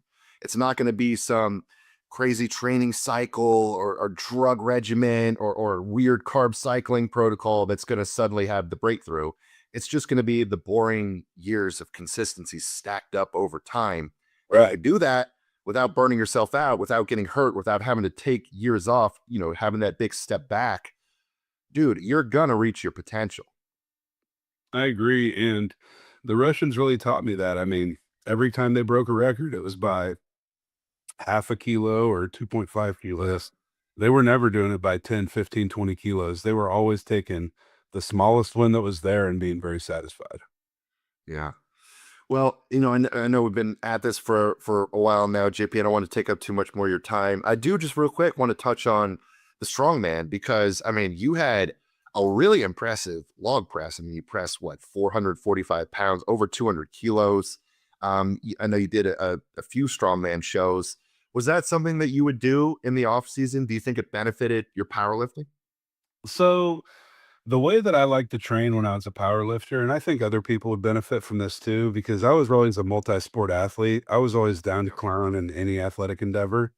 It's not going to be some crazy training cycle or drug regimen or weird carb cycling protocol that's going to suddenly have the breakthrough. It's just going to be the boring years of consistency stacked up over time. And you do that without burning yourself out, without getting hurt, without having to take years off, having that big step back. Dude, you're going to reach your potential. I agree. And the Russians really taught me that. I mean, every time they broke a record, it was by half a kilo or 2.5 kilos. They were never doing it by 10, 15, 20 kilos. They were always taking the smallest one that was there and being very satisfied. Yeah. Well, I know we've been at this for a while now, JP. I don't want to take up too much more of your time. I do just real quick want to touch on the strongman because I mean, you had a really impressive log press. I mean, you pressed what 445 pounds, over 200 kilos. I know you did a few strongman shows. Was that something that you would do in the off season? Do you think it benefited your powerlifting? So the way that I like to train when I was a power lifter, and I think other people would benefit from this too, because I was always a multi-sport athlete. I was always down to clown in any athletic endeavor.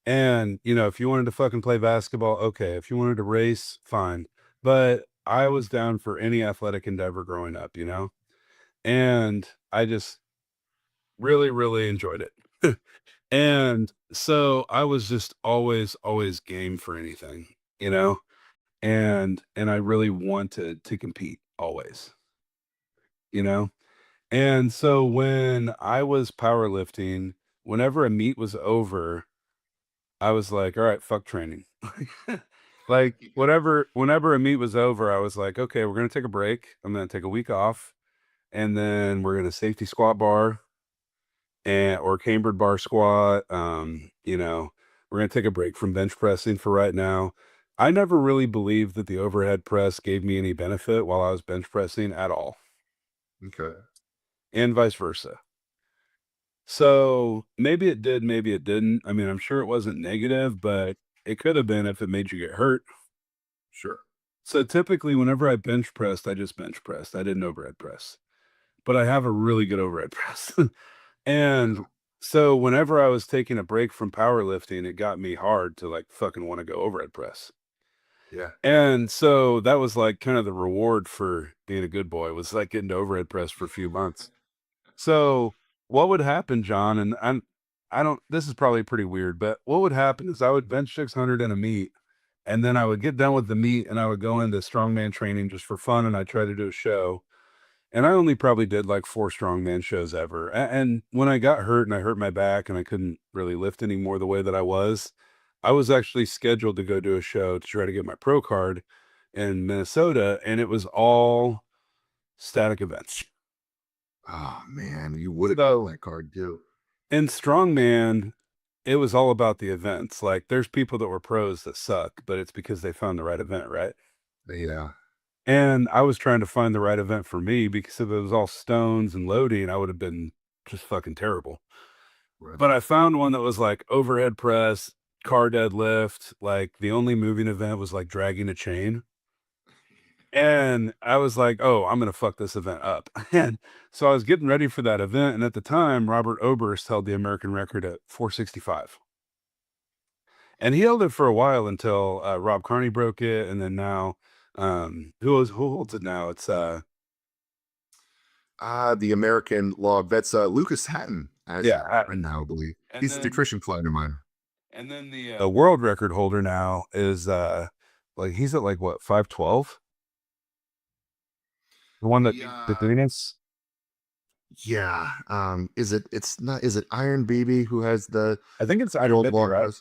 And, if you wanted to fucking play basketball, okay. If you wanted to race, fine. But I was down for any athletic endeavor growing up, And I just really, really enjoyed it. And so I was just always game for anything, you know? And I really wanted to compete always, you know? And so when I was powerlifting, whenever a meet was over, I was like, all right, fuck training. Like whenever a meet was over, I was like, okay, we're gonna take a break. I'm gonna take a week off, and then we're gonna safety squat bar and or cambered bar squat. We're gonna take a break from bench pressing for right now. I never really believed that the overhead press gave me any benefit while I was bench pressing at all, Okay. and vice versa. So maybe it did, maybe it didn't. I mean, I'm sure it wasn't negative, but it could have been if it made you get hurt. Sure. So typically, whenever I bench pressed, I just bench pressed. I didn't overhead press, but I have a really good overhead press. And so whenever I was taking a break from powerlifting, it got me hard to like fucking want to go overhead press. Yeah. And so that was like kind of the reward for being a good boy was like getting to overhead press for a few months. So what would happen, John, and I don't, this is probably pretty weird, but what would happen is I would bench 600 in a meet, and then I would get done with the meet and I would go into strongman training just for fun. And I try to do a show. And I only probably did like 4 strongman shows ever. And when I got hurt and I hurt my back and I couldn't really lift anymore the way that I was actually scheduled to go do a show to try to get my pro card in Minnesota. And it was all static events. Oh man, you would have So got that card too. in strongman, it was all about the events. Like there's people that were pros that suck, but it's because they found the right event, right? Yeah. And I was trying to find the right event for me because if it was all stones and loading, I would have been just fucking terrible. Right. But I found one that was like overhead press, car deadlift. Like the only moving event was like dragging a chain. And I was like, oh, I'm going to fuck this event up. And so I was getting ready for that event. And at the time, Robert Oberst held the American record at 465. And he held it for a while until Rob Carney broke it. And then now, who holds it now? It's The American log. That's Lucas Hatton. yeah, Right now, I believe and he's a then nutrition client of mine. and then the world record holder now is like he's at like what 512. The one that the Venus. Yeah. Is it? It's not. Is it Iron BB who has the I think it's world Iron log? right?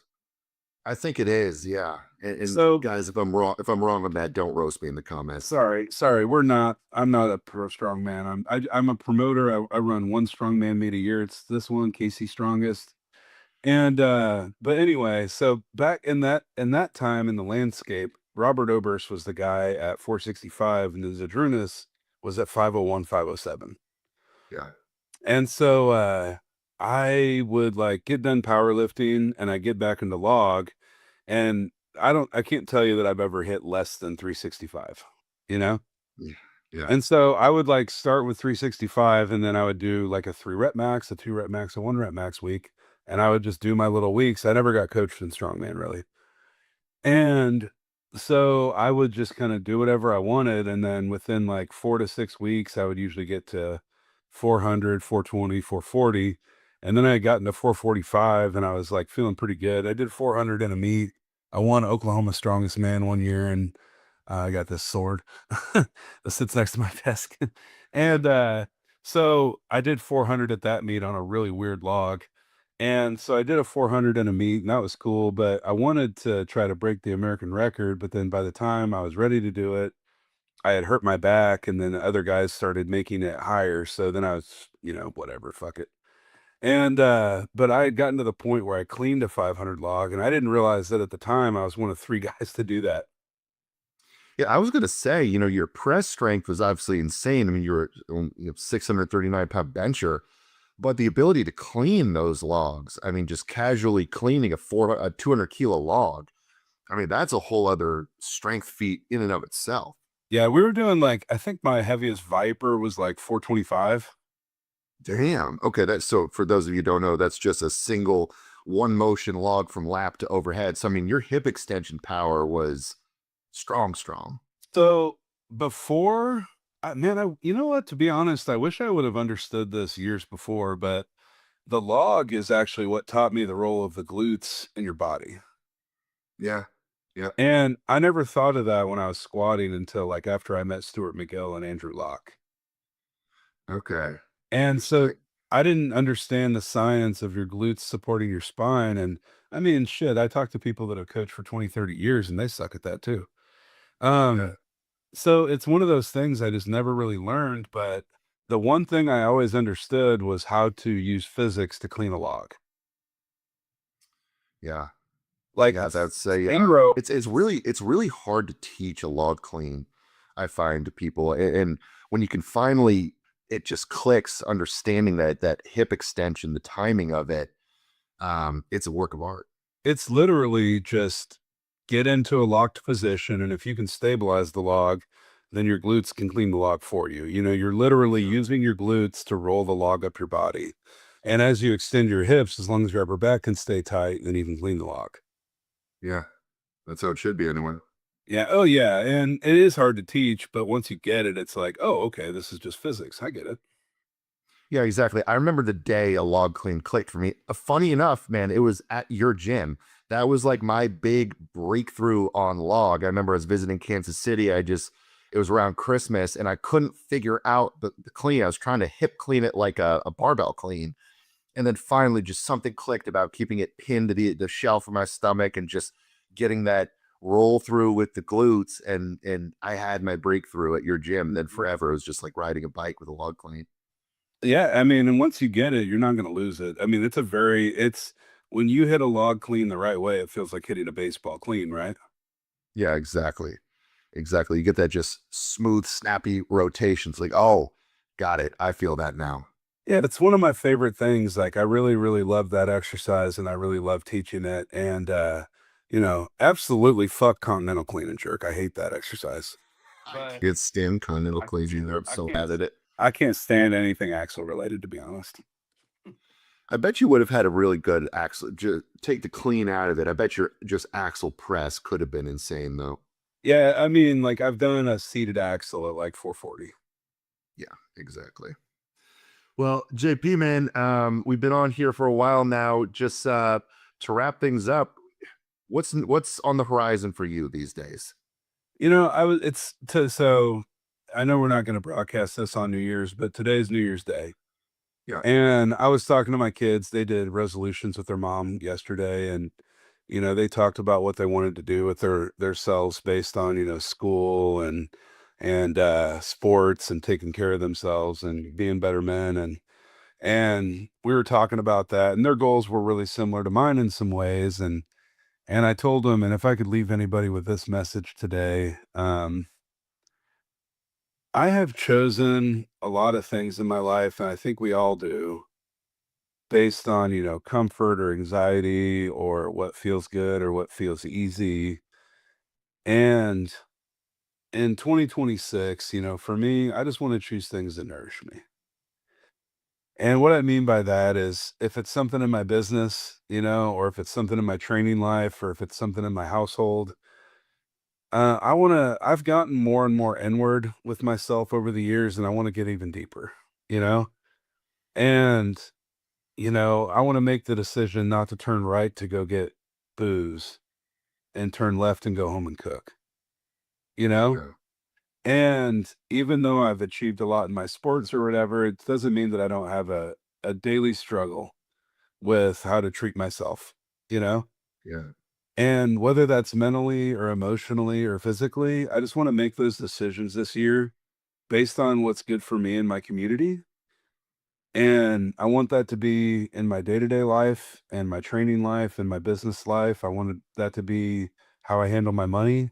I think it is. Yeah. And So guys, if I'm wrong on that, don't roast me in the comments. sorry, I'm not a pro strongman. I'm a promoter. I run one strongman meet a year. It's this one, KC Strongest. And but anyway, so back in that time in the landscape, Robert Oberst was the guy at 465 and the Zadrunas was at 501, 507. Yeah. And so I would like get done powerlifting and I get back into log and I can't tell you that I've ever hit less than 365, you know? Yeah. Yeah. And so I would like start with 365 and then I would do like a 3 rep max, a 2 rep max, a 1 rep max week. And I would just do my little weeks. I never got coached in strongman really. And so I would just kind of do whatever I wanted. And then within like 4 to 6 weeks, I would usually get to 400, 420, 440. And then I got into 445 and I was like feeling pretty good. I did 400 in a meet. I won Oklahoma Strongest Man one year and I got this sword that sits next to my desk. And so I did 400 at that meet on a really weird log. And so I did a 400 in a meet, and that was cool. But I wanted to try to break the American record. But then by the time I was ready to do it, I had hurt my back, and then the other guys started making it higher. So then I was, whatever, fuck it. And but I had gotten to the point where I cleaned a 500 log, and I didn't realize that at the time I was one of 3 guys to do that. Yeah, I was going to say, your press strength was obviously insane. I mean, you were 639-pound bencher, but the ability to clean those logs, I mean, just casually cleaning a 200-kilo log, I mean, that's a whole other strength feat in and of itself. Yeah, we were doing like, I think my heaviest Viper was like 425. Damn. Okay, so for those of you who don't know, that's just a single one motion log from lap to overhead. So I mean, your hip extension power was strong. So before, you know what? To be honest, I wish I would have understood this years before, but the log is actually what taught me the role of the glutes in your body. Yeah. Yeah. And I never thought of that when I was squatting until like after I met Stuart McGill and Andrew Locke. Okay. And so I didn't understand the science of your glutes supporting your spine. And I mean, shit, I talk to people that have coached for 20, 30 years and they suck at that too. Yeah. So it's one of those things I just never really learned, but the one thing I always understood was how to use physics to clean a log. Yeah. Like Yeah, that's a inrow. it's really hard to teach a log clean, I find, to people. And when you can finally, it just clicks, understanding that hip extension, the timing of it, it's a work of art. It's literally just get into a locked position, and if you can stabilize the log, then your glutes can clean the log for you. You're literally using your glutes to roll the log up your body. And as you extend your hips, as long as your upper back can stay tight, then you can clean the log. Yeah. That's how it should be anyway. Yeah. Oh, yeah. And it is hard to teach, but once you get it, it's like, oh, okay, this is just physics. I get it. Yeah, exactly. I remember the day a log clean clicked for me. Funny enough, man, it was at your gym. That was like my big breakthrough on log. I remember I was visiting Kansas City. It was around Christmas and I couldn't figure out the clean. I was trying to hip clean it like a barbell clean. And then finally just something clicked about keeping it pinned to the shelf of my stomach and just getting that roll through with the glutes. And I had my breakthrough at your gym. And then forever, it was just like riding a bike with a log clean. Yeah, I mean, and once you get it, you're not going to lose it. I mean, it's when you hit a log clean the right way, it feels like hitting a baseball clean, right? Yeah, exactly. Exactly. You get that just smooth, snappy rotations. Like, oh, got it. I feel that now. Yeah, it's one of my favorite things. Like, I really, really love that exercise and I really love teaching it. And, absolutely fuck continental clean and jerk. I hate that exercise. But Can't stand continental cleans either. I'm I so can't bad at it. I can't stand anything axle related, to be honest. I bet you would have had a really good axle. Just take the clean out of it. I bet your just axle press could have been insane though. Yeah, I mean, like I've done a seated axle at like 440. Yeah, exactly. Well, JP, man, we've been on here for a while now. Just to wrap things up, what's on the horizon for you these days? So I know we're not going to broadcast this on New Year's, but today's New Year's Day. Yeah. And I was talking to my kids. They did resolutions with their mom yesterday, and they talked about what they wanted to do with their selves based on, school and sports and taking care of themselves and being better men. And we were talking about that, and their goals were really similar to mine in some ways. And I told them, and if I could leave anybody with this message today, I have chosen a lot of things in my life, and I think we all do, based on, comfort or anxiety or what feels good or what feels easy. And in 2026, for me, I just want to choose things that nourish me. And what I mean by that is if it's something in my business, or if it's something in my training life, or if it's something in my household, I've gotten more and more inward with myself over the years, and I want to get even deeper, you know? And, I want to make the decision not to turn right to go get booze and turn left and go home and cook, you know? Yeah. And even though I've achieved a lot in my sports or whatever, it doesn't mean that I don't have a daily struggle with how to treat myself, you know? Yeah. And whether that's mentally or emotionally or physically, I just want to make those decisions this year based on what's good for me and my community. And I want that to be in my day-to-day life and my training life and my business life. I wanted that to be how I handle my money.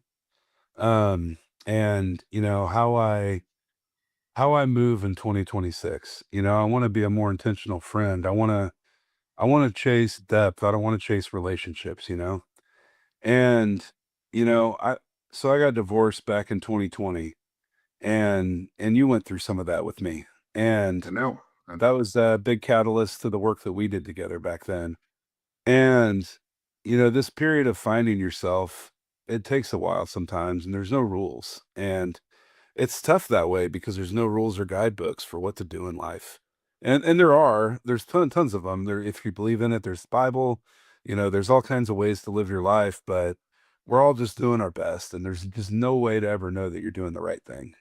Um, and how I move in 2026. I want to be a more intentional friend. I want to chase depth. I don't want to chase relationships. And, I so I got divorced back in 2020, and you went through some of that with me. I And know. that was a big catalyst to the work that we did together back then. And, this period of finding yourself, it takes a while sometimes, and there's no rules. And it's tough that way because there's no rules or guidebooks for what to do in life. And there's tons of them. There, if you believe in it, there's the Bible, there's all kinds of ways to live your life, but we're all just doing our best. And there's just no way to ever know that you're doing the right thing?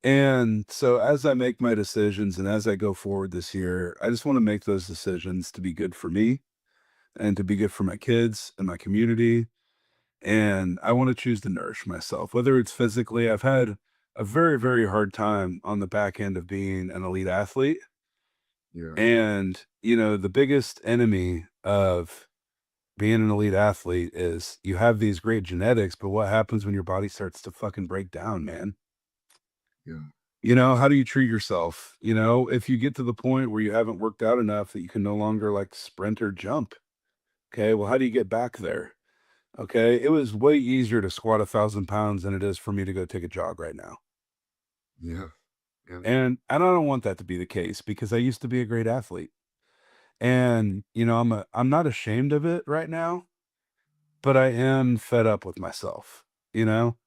And so as I make my decisions and as I go forward this year, I just want to make those decisions to be good for me and to be good for my kids and my community. And I want to choose to nourish myself, whether it's physically. I've had a very, very hard time on the back end of being an elite athlete. Yeah. And, the biggest enemy of being an elite athlete is you have these great genetics, but what happens when your body starts to fucking break down, man? Yeah. How do you treat yourself? If you get to the point where you haven't worked out enough that you can no longer like sprint or jump, okay, well, how do you get back there? Okay, it was way easier to squat 1,000 pounds than it is for me to go take a jog right now. Yeah. Yeah. And I don't want that to be the case because I used to be a great athlete. And, I'm not ashamed of it right now, but I am fed up with myself, you know?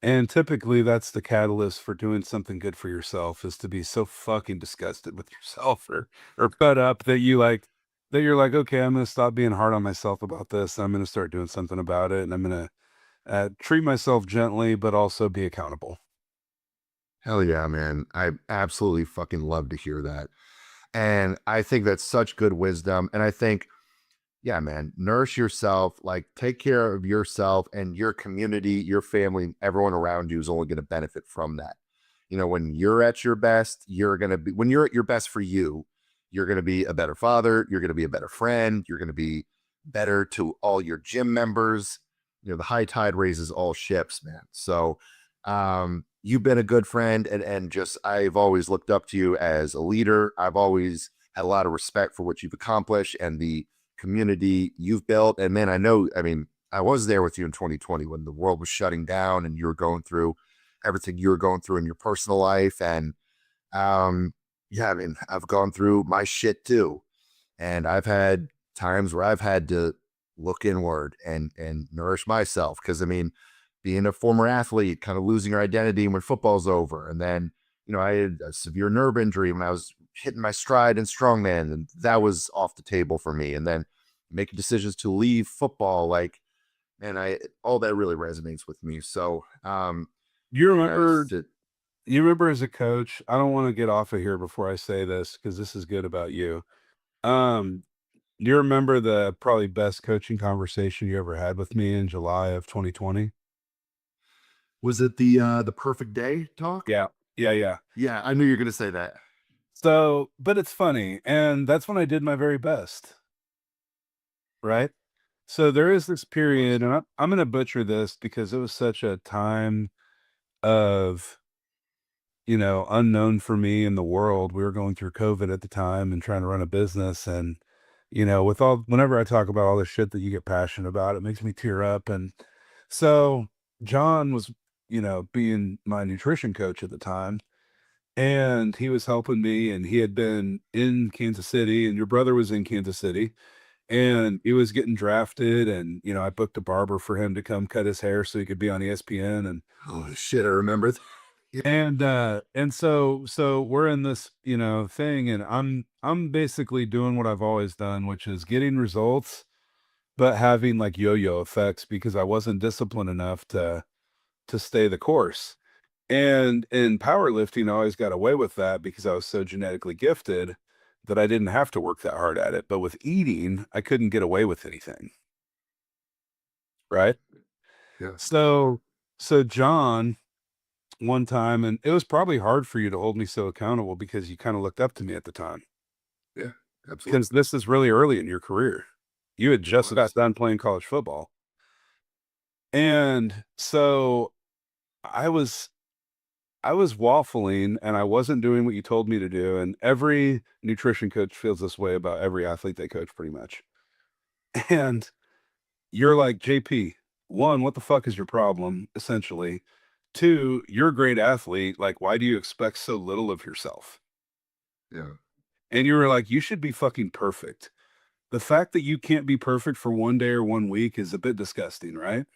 And typically that's the catalyst for doing something good for yourself is to be so fucking disgusted with yourself or fed up that you're like, okay, I'm gonna stop being hard on myself about this. I'm gonna start doing something about it, and I'm gonna treat myself gently, but also be accountable. Hell yeah, man. I absolutely fucking love to hear that. And I think that's such good wisdom. And I think, yeah, man, nourish yourself, like take care of yourself and your community, your family, everyone around you is only going to benefit from that. When you're at your best, when you're at your best for you, you're going to be a better father. You're going to be a better friend. You're going to be better to all your gym members. The high tide raises all ships, man. So, you've been a good friend and just, I've always looked up to you as a leader. I've always had a lot of respect for what you've accomplished and the community you've built. And man, I know, I mean, I was there with you in 2020 when the world was shutting down and you were going through everything you were going through in your personal life. And yeah, I mean, I've gone through my shit too. And I've had times where I've had to look inward and nourish myself. Cause I mean, being a former athlete, kind of losing your identity when football's over. And then, I had a severe nerve injury when I was hitting my stride in strongman, and that was off the table for me. And then making decisions to leave football, like, and all that really resonates with me. So, You remember, to, you remember as a coach, I don't want to get off of here before I say this because this is good about you. Um, do you remember the probably best coaching conversation you ever had with me in July of 2020? was it the perfect day talk? Yeah. Yeah. Yeah. Yeah, I knew you were gonna say that. So, but it's funny. And that's when I did my very best. Right. So there is this period, and I'm going to butcher this because it was such a time of, unknown for me in the world. We were going through COVID at the time and trying to run a business. And, whenever I talk about all the shit that you get passionate about, it makes me tear up. And so John was, being my nutrition coach at the time, and he was helping me, and he had been in Kansas City, and your brother was in Kansas City, and he was getting drafted. And, I booked a barber for him to come cut his hair so he could be on ESPN. And Oh shit, I remember. and so we're in this, thing, and I'm basically doing what I've always done, which is getting results, but having like yo-yo effects because I wasn't disciplined enough to stay the course. And in powerlifting, I always got away with that because I was so genetically gifted that I didn't have to work that hard at it. But with eating, I couldn't get away with anything. Right. Yeah, So John, one time, and it was probably hard for you to hold me so accountable because you kind of looked up to me at the time. yeah, absolutely. Because this is really early in your career. You had just got done playing college football. And so I was I was waffling and I wasn't doing what you told me to do. And every nutrition coach feels this way about every athlete they coach pretty much. And you're like, JP, one, what the fuck is your problem? Essentially. Two, you're a great athlete. Like, why do you expect so little of yourself? Yeah, And you were like, you should be fucking perfect. The fact that you can't be perfect for one day or one week is a bit disgusting, right?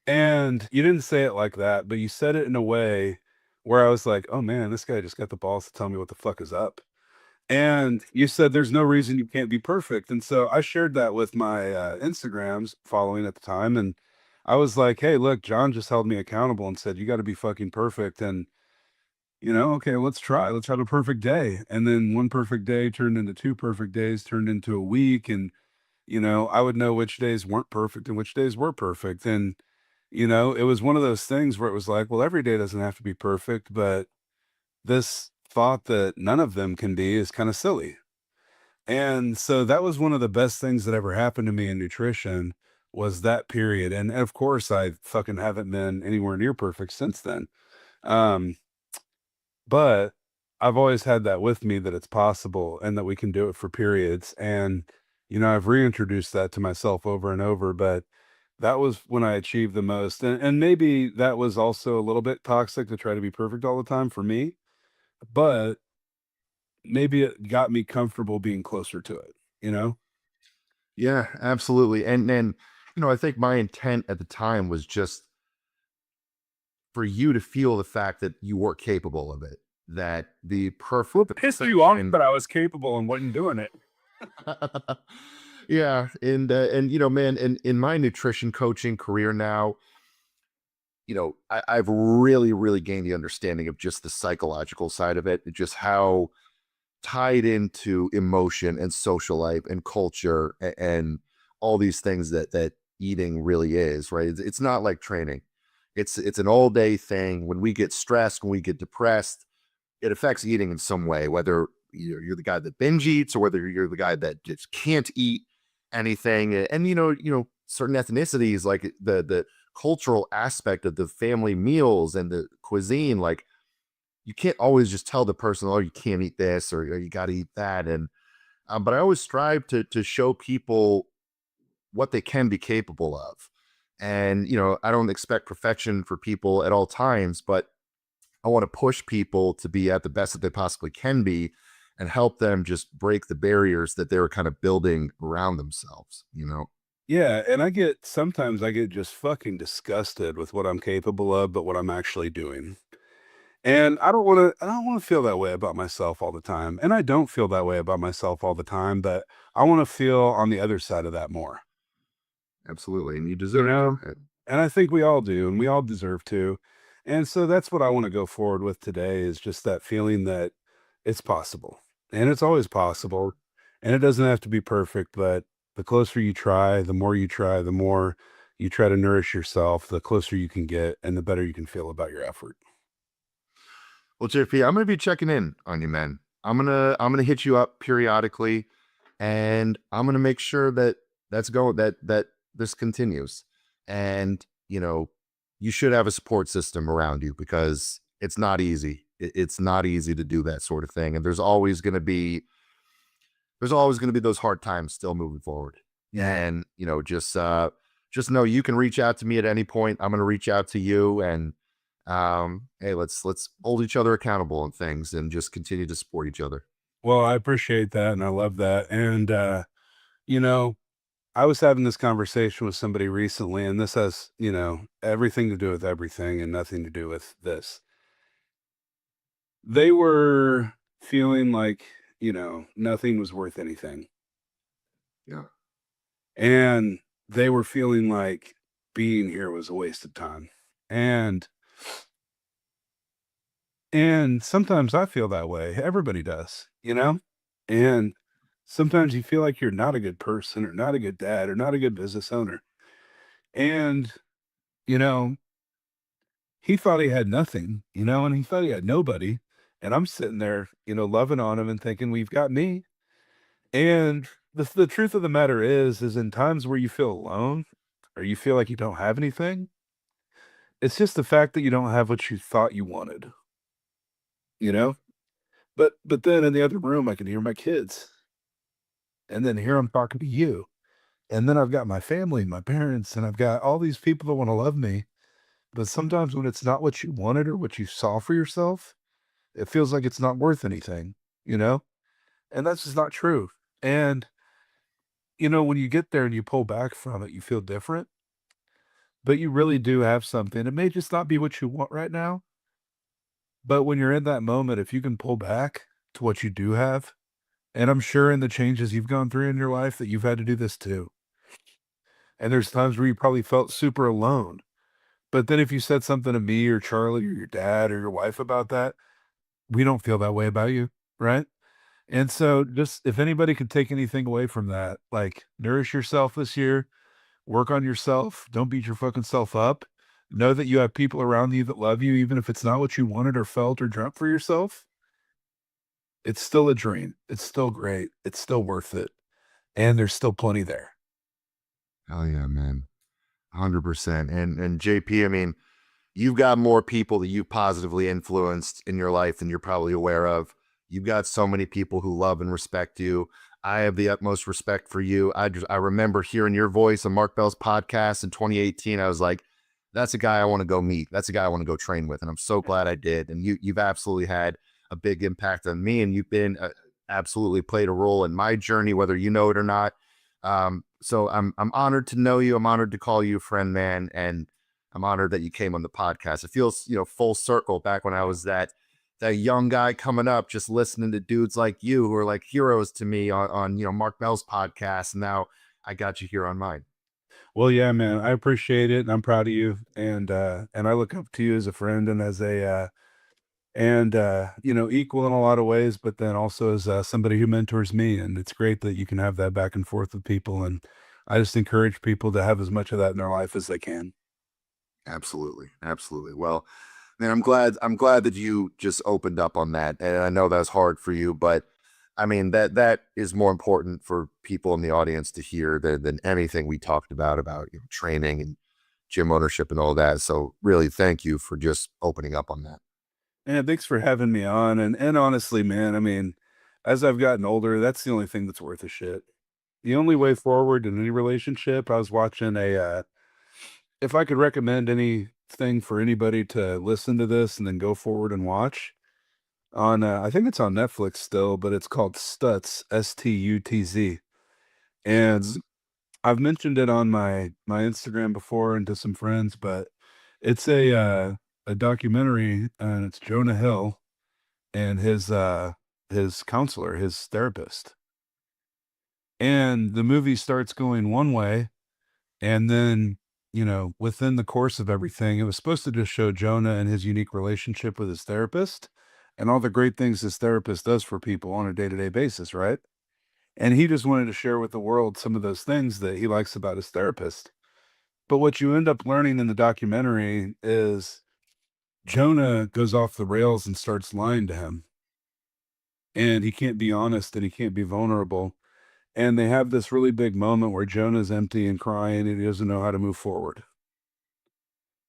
And you didn't say it like that, but you said it in a way where I was like, oh man, this guy just got the balls to tell me what the fuck is up. And you said there's no reason you can't be perfect. And so I shared that with my Instagrams following at the time. And I was like, hey, look, John just held me accountable and said, you got to be fucking perfect. And, okay, let's try. Let's have a perfect day. And then one perfect day turned into two perfect days, turned into a week. And, I would know which days weren't perfect and which days were perfect. And, it was one of those things where it was like, well, every day doesn't have to be perfect, but this thought that none of them can be is kind of silly. And so that was one of the best things that ever happened to me in nutrition was that period. And of course, I fucking haven't been anywhere near perfect since then. Um, but I've always had that with me that it's possible and that we can do it for periods. And, I've reintroduced that to myself over and over, but that was when I achieved the most. And maybe that was also a little bit toxic to try to be perfect all the time for me, but maybe it got me comfortable being closer to it, you know? yeah, absolutely. And I think my intent at the time was just for you to feel the fact that you were capable of it, that the Well, perfect pissed you off, perfection. but I was capable and wasn't doing it. Yeah, and man, in my nutrition coaching career now, I've really gained the understanding of just the psychological side of it, just how tied into emotion and social life and culture and all these things that eating really is, right? It's not like training. It's an all day thing. When we get stressed, when we get depressed, it affects eating in some way, whether you're the guy that binge eats or whether you're the guy that just can't eat anything. And certain ethnicities, like the cultural aspect of the family meals and the cuisine, like you can't always just tell the person, oh, you can't eat this or you got to eat that. And but I always strive to show people what they can be capable of. And, you know, I don't expect perfection for people at all times, but I want to push people to be at the best that they possibly can be and help them just break the barriers that they were kind of building around themselves, you know? Yeah, and sometimes I get just fucking disgusted with what I'm capable of, but what I'm actually doing. And I don't want to feel that way about myself all the time. And I don't feel that way about myself all the time, but I want to feel on the other side of that more. Absolutely. And you You deserve know? it. And I think we all do, and we all deserve to. And so that's what I want to go forward with today is just that feeling that it's possible. And it's always possible. And it doesn't have to be perfect, but the closer you try, the more you try, the more you try to nourish yourself, the closer you can get and the better you can feel about your effort. Well, JP, I'm gonna be checking in on you, man. I'm gonna hit you up periodically, and I'm gonna make sure that that this continues. And you know, you should have a support system around you because it's not easy. It's not easy to do that sort of thing, and there's always gonna be those hard times still moving forward. And you know, just know you can reach out to me at any point. I'm gonna reach out to you, and hey, let's hold each other accountable and things and just continue to support each other. Well, I appreciate that and I love that. And you know, I was having this conversation with somebody recently, and this has, everything to do with everything and nothing to do with this. They were feeling like, nothing was worth anything. Yeah. And they were feeling like being here was a waste of time. And and sometimes I feel that way. Everybody does, you know? And sometimes you feel like you're not a good person or not a good dad or not a good business owner. And, you know, he thought he had nothing, and he thought he had nobody. And I'm sitting there, loving on him and thinking, we've got me. And the truth of the matter is in times where you feel alone or you feel like you don't have anything, it's just the fact that you don't have what you thought you wanted, you know? But then in the other room, I can hear my kids. And then here I'm talking to you. And then I've got my family, my parents, and I've got all these people that want to love me. But sometimes when it's not what you wanted or what you saw for yourself, it feels like it's not worth anything, you know? And that's just not true. And, when you get there and you pull back from it, you feel different, but you really do have something. It may just not be what you want right now, but when you're in that moment, if you can pull back to what you do have, and I'm sure in the changes you've gone through in your life that you've had to do this too. And there's times where you probably felt super alone. But then if you said something to me or Charlie or your dad or your wife about that, we don't feel that way about you, right? And so just if anybody could take anything away from that, like nourish yourself this year, work on yourself, don't beat your fucking self up. Know that you have people around you that love you, even if it's not what you wanted or felt or dreamt for yourself. It's still a dream. It's still great. It's still worth it. And there's still plenty there. Hell yeah, man. 100%. And JP, I mean, you've got more people that you've positively influenced in your life than you're probably aware of. You've got so many people who love and respect you. I have the utmost respect for you. I remember hearing your voice on Mark Bell's podcast in 2018. I was like, that's a guy I want to go meet. That's a guy I want to go train with. And I'm so glad I did. And you've absolutely had a big impact on me. And you've been absolutely played a role in my journey, whether you know it or not. So I'm honored to know you. I'm honored to call you a friend, man. And I'm honored that you came on the podcast. It feels, full circle back when I was that young guy coming up, just listening to dudes like you who are like heroes to me on Mark Bell's podcast. And now I got you here on mine. Well, yeah, man, I appreciate it and I'm proud of you. And I look up to you as a friend and as equal in a lot of ways, but then also as somebody who mentors me. And it's great that you can have that back and forth with people. And I just encourage people to have as much of that in their life as they can. Absolutely. Absolutely. Well, man, I'm glad that you just opened up on that. And I know that's hard for you, but I mean, that is more important for people in the audience to hear than anything we talked about training and gym ownership and all that. So really thank you for just opening up on that. And thanks for having me on. And honestly, man, I mean, as I've gotten older, that's the only thing that's worth a shit. the only way forward in any relationship, I was watching if I could recommend anything for anybody to listen to this and then go forward and watch on, I think it's on Netflix still, but it's called Stutz, Stutz. And I've mentioned it on my Instagram before and to some friends, but it's a documentary, and it's Jonah Hill and his counselor, his therapist. And the movie starts going one way, and then, within the course of everything, it was supposed to just show Jonah and his unique relationship with his therapist and all the great things his therapist does for people on a day-to-day basis, right? And he just wanted to share with the world some of those things that he likes about his therapist. But what you end up learning in the documentary is Jonah goes off the rails and starts lying to him. And he can't be honest and he can't be vulnerable. And they have this really big moment where Jonah's empty and crying and he doesn't know how to move forward.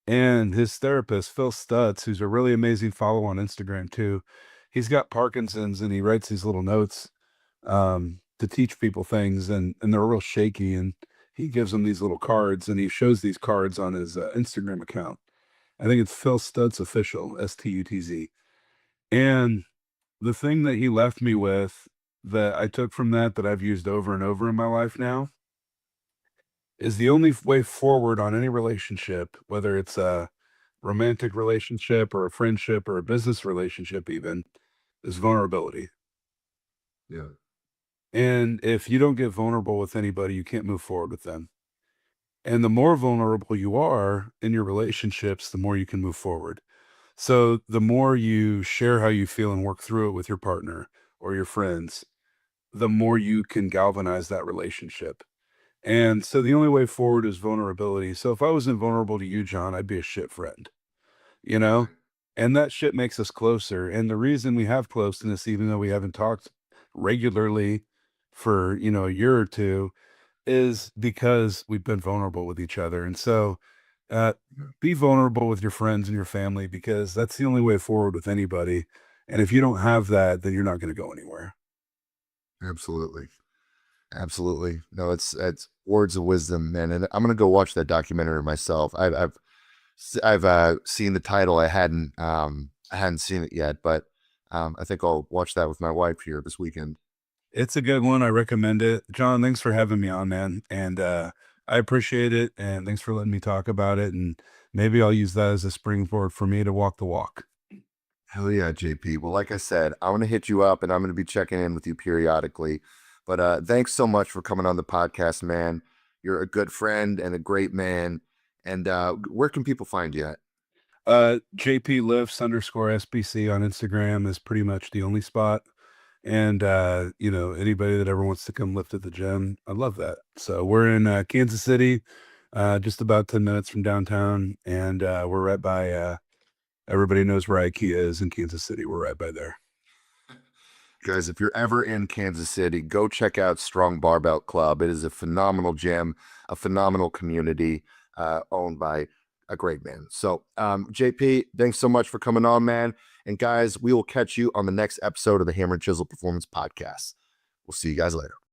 And his therapist, Phil Stutz, who's a really amazing follow on Instagram too, he's got Parkinson's and he writes these little notes to teach people things, and they're real shaky. And he gives them these little cards, and he shows these cards on his Instagram account. I think it's Phil Stutz Official, Stutz. And the thing that he left me with that I took from that I've used over and over in my life now is the only way forward on any relationship, whether it's a romantic relationship or a friendship or a business relationship even, is vulnerability. Yeah. And if you don't get vulnerable with anybody, you can't move forward with them. And the more vulnerable you are in your relationships, the more you can move forward. So the more you share how you feel and work through it with your partner or your friends, the more you can galvanize that relationship. And so the only way forward is vulnerability. So if I wasn't vulnerable to you, John, I'd be a shit friend, you know? And that shit makes us closer. And the reason we have closeness, even though we haven't talked regularly for, a year or two, is because we've been vulnerable with each other. And so be vulnerable with your friends and your family, because that's the only way forward with anybody. And if you don't have that, then you're not going to go anywhere. Absolutely. Absolutely. No, it's words of wisdom, man. And I'm gonna go watch that documentary myself. I've seen the title. I hadn't seen it yet, but I think I'll watch that with my wife here this weekend. It's a good one. I recommend it. John, thanks for having me on, man. And I appreciate it. And thanks for letting me talk about it. And maybe I'll use that as a springboard for me to walk the walk. Hell yeah, JP. Well, like I said, I'm gonna hit you up and I'm gonna be checking in with you periodically. But thanks so much for coming on the podcast, man. You're a good friend and a great man. And where can people find you at? JP lifts _ SBC on Instagram is pretty much the only spot. And, anybody that ever wants to come lift at the gym, I love that. So we're in Kansas City, just about 10 minutes from downtown. And we're right by, everybody knows where IKEA is in Kansas City. We're right by there. Guys, if you're ever in Kansas City, go check out Strong Barbell Club. It is a phenomenal gym, a phenomenal community owned by a great man. So, JP, thanks so much for coming on, man. And guys, we will catch you on the next episode of the Hammer and Chisel Performance Podcast. We'll see you guys later.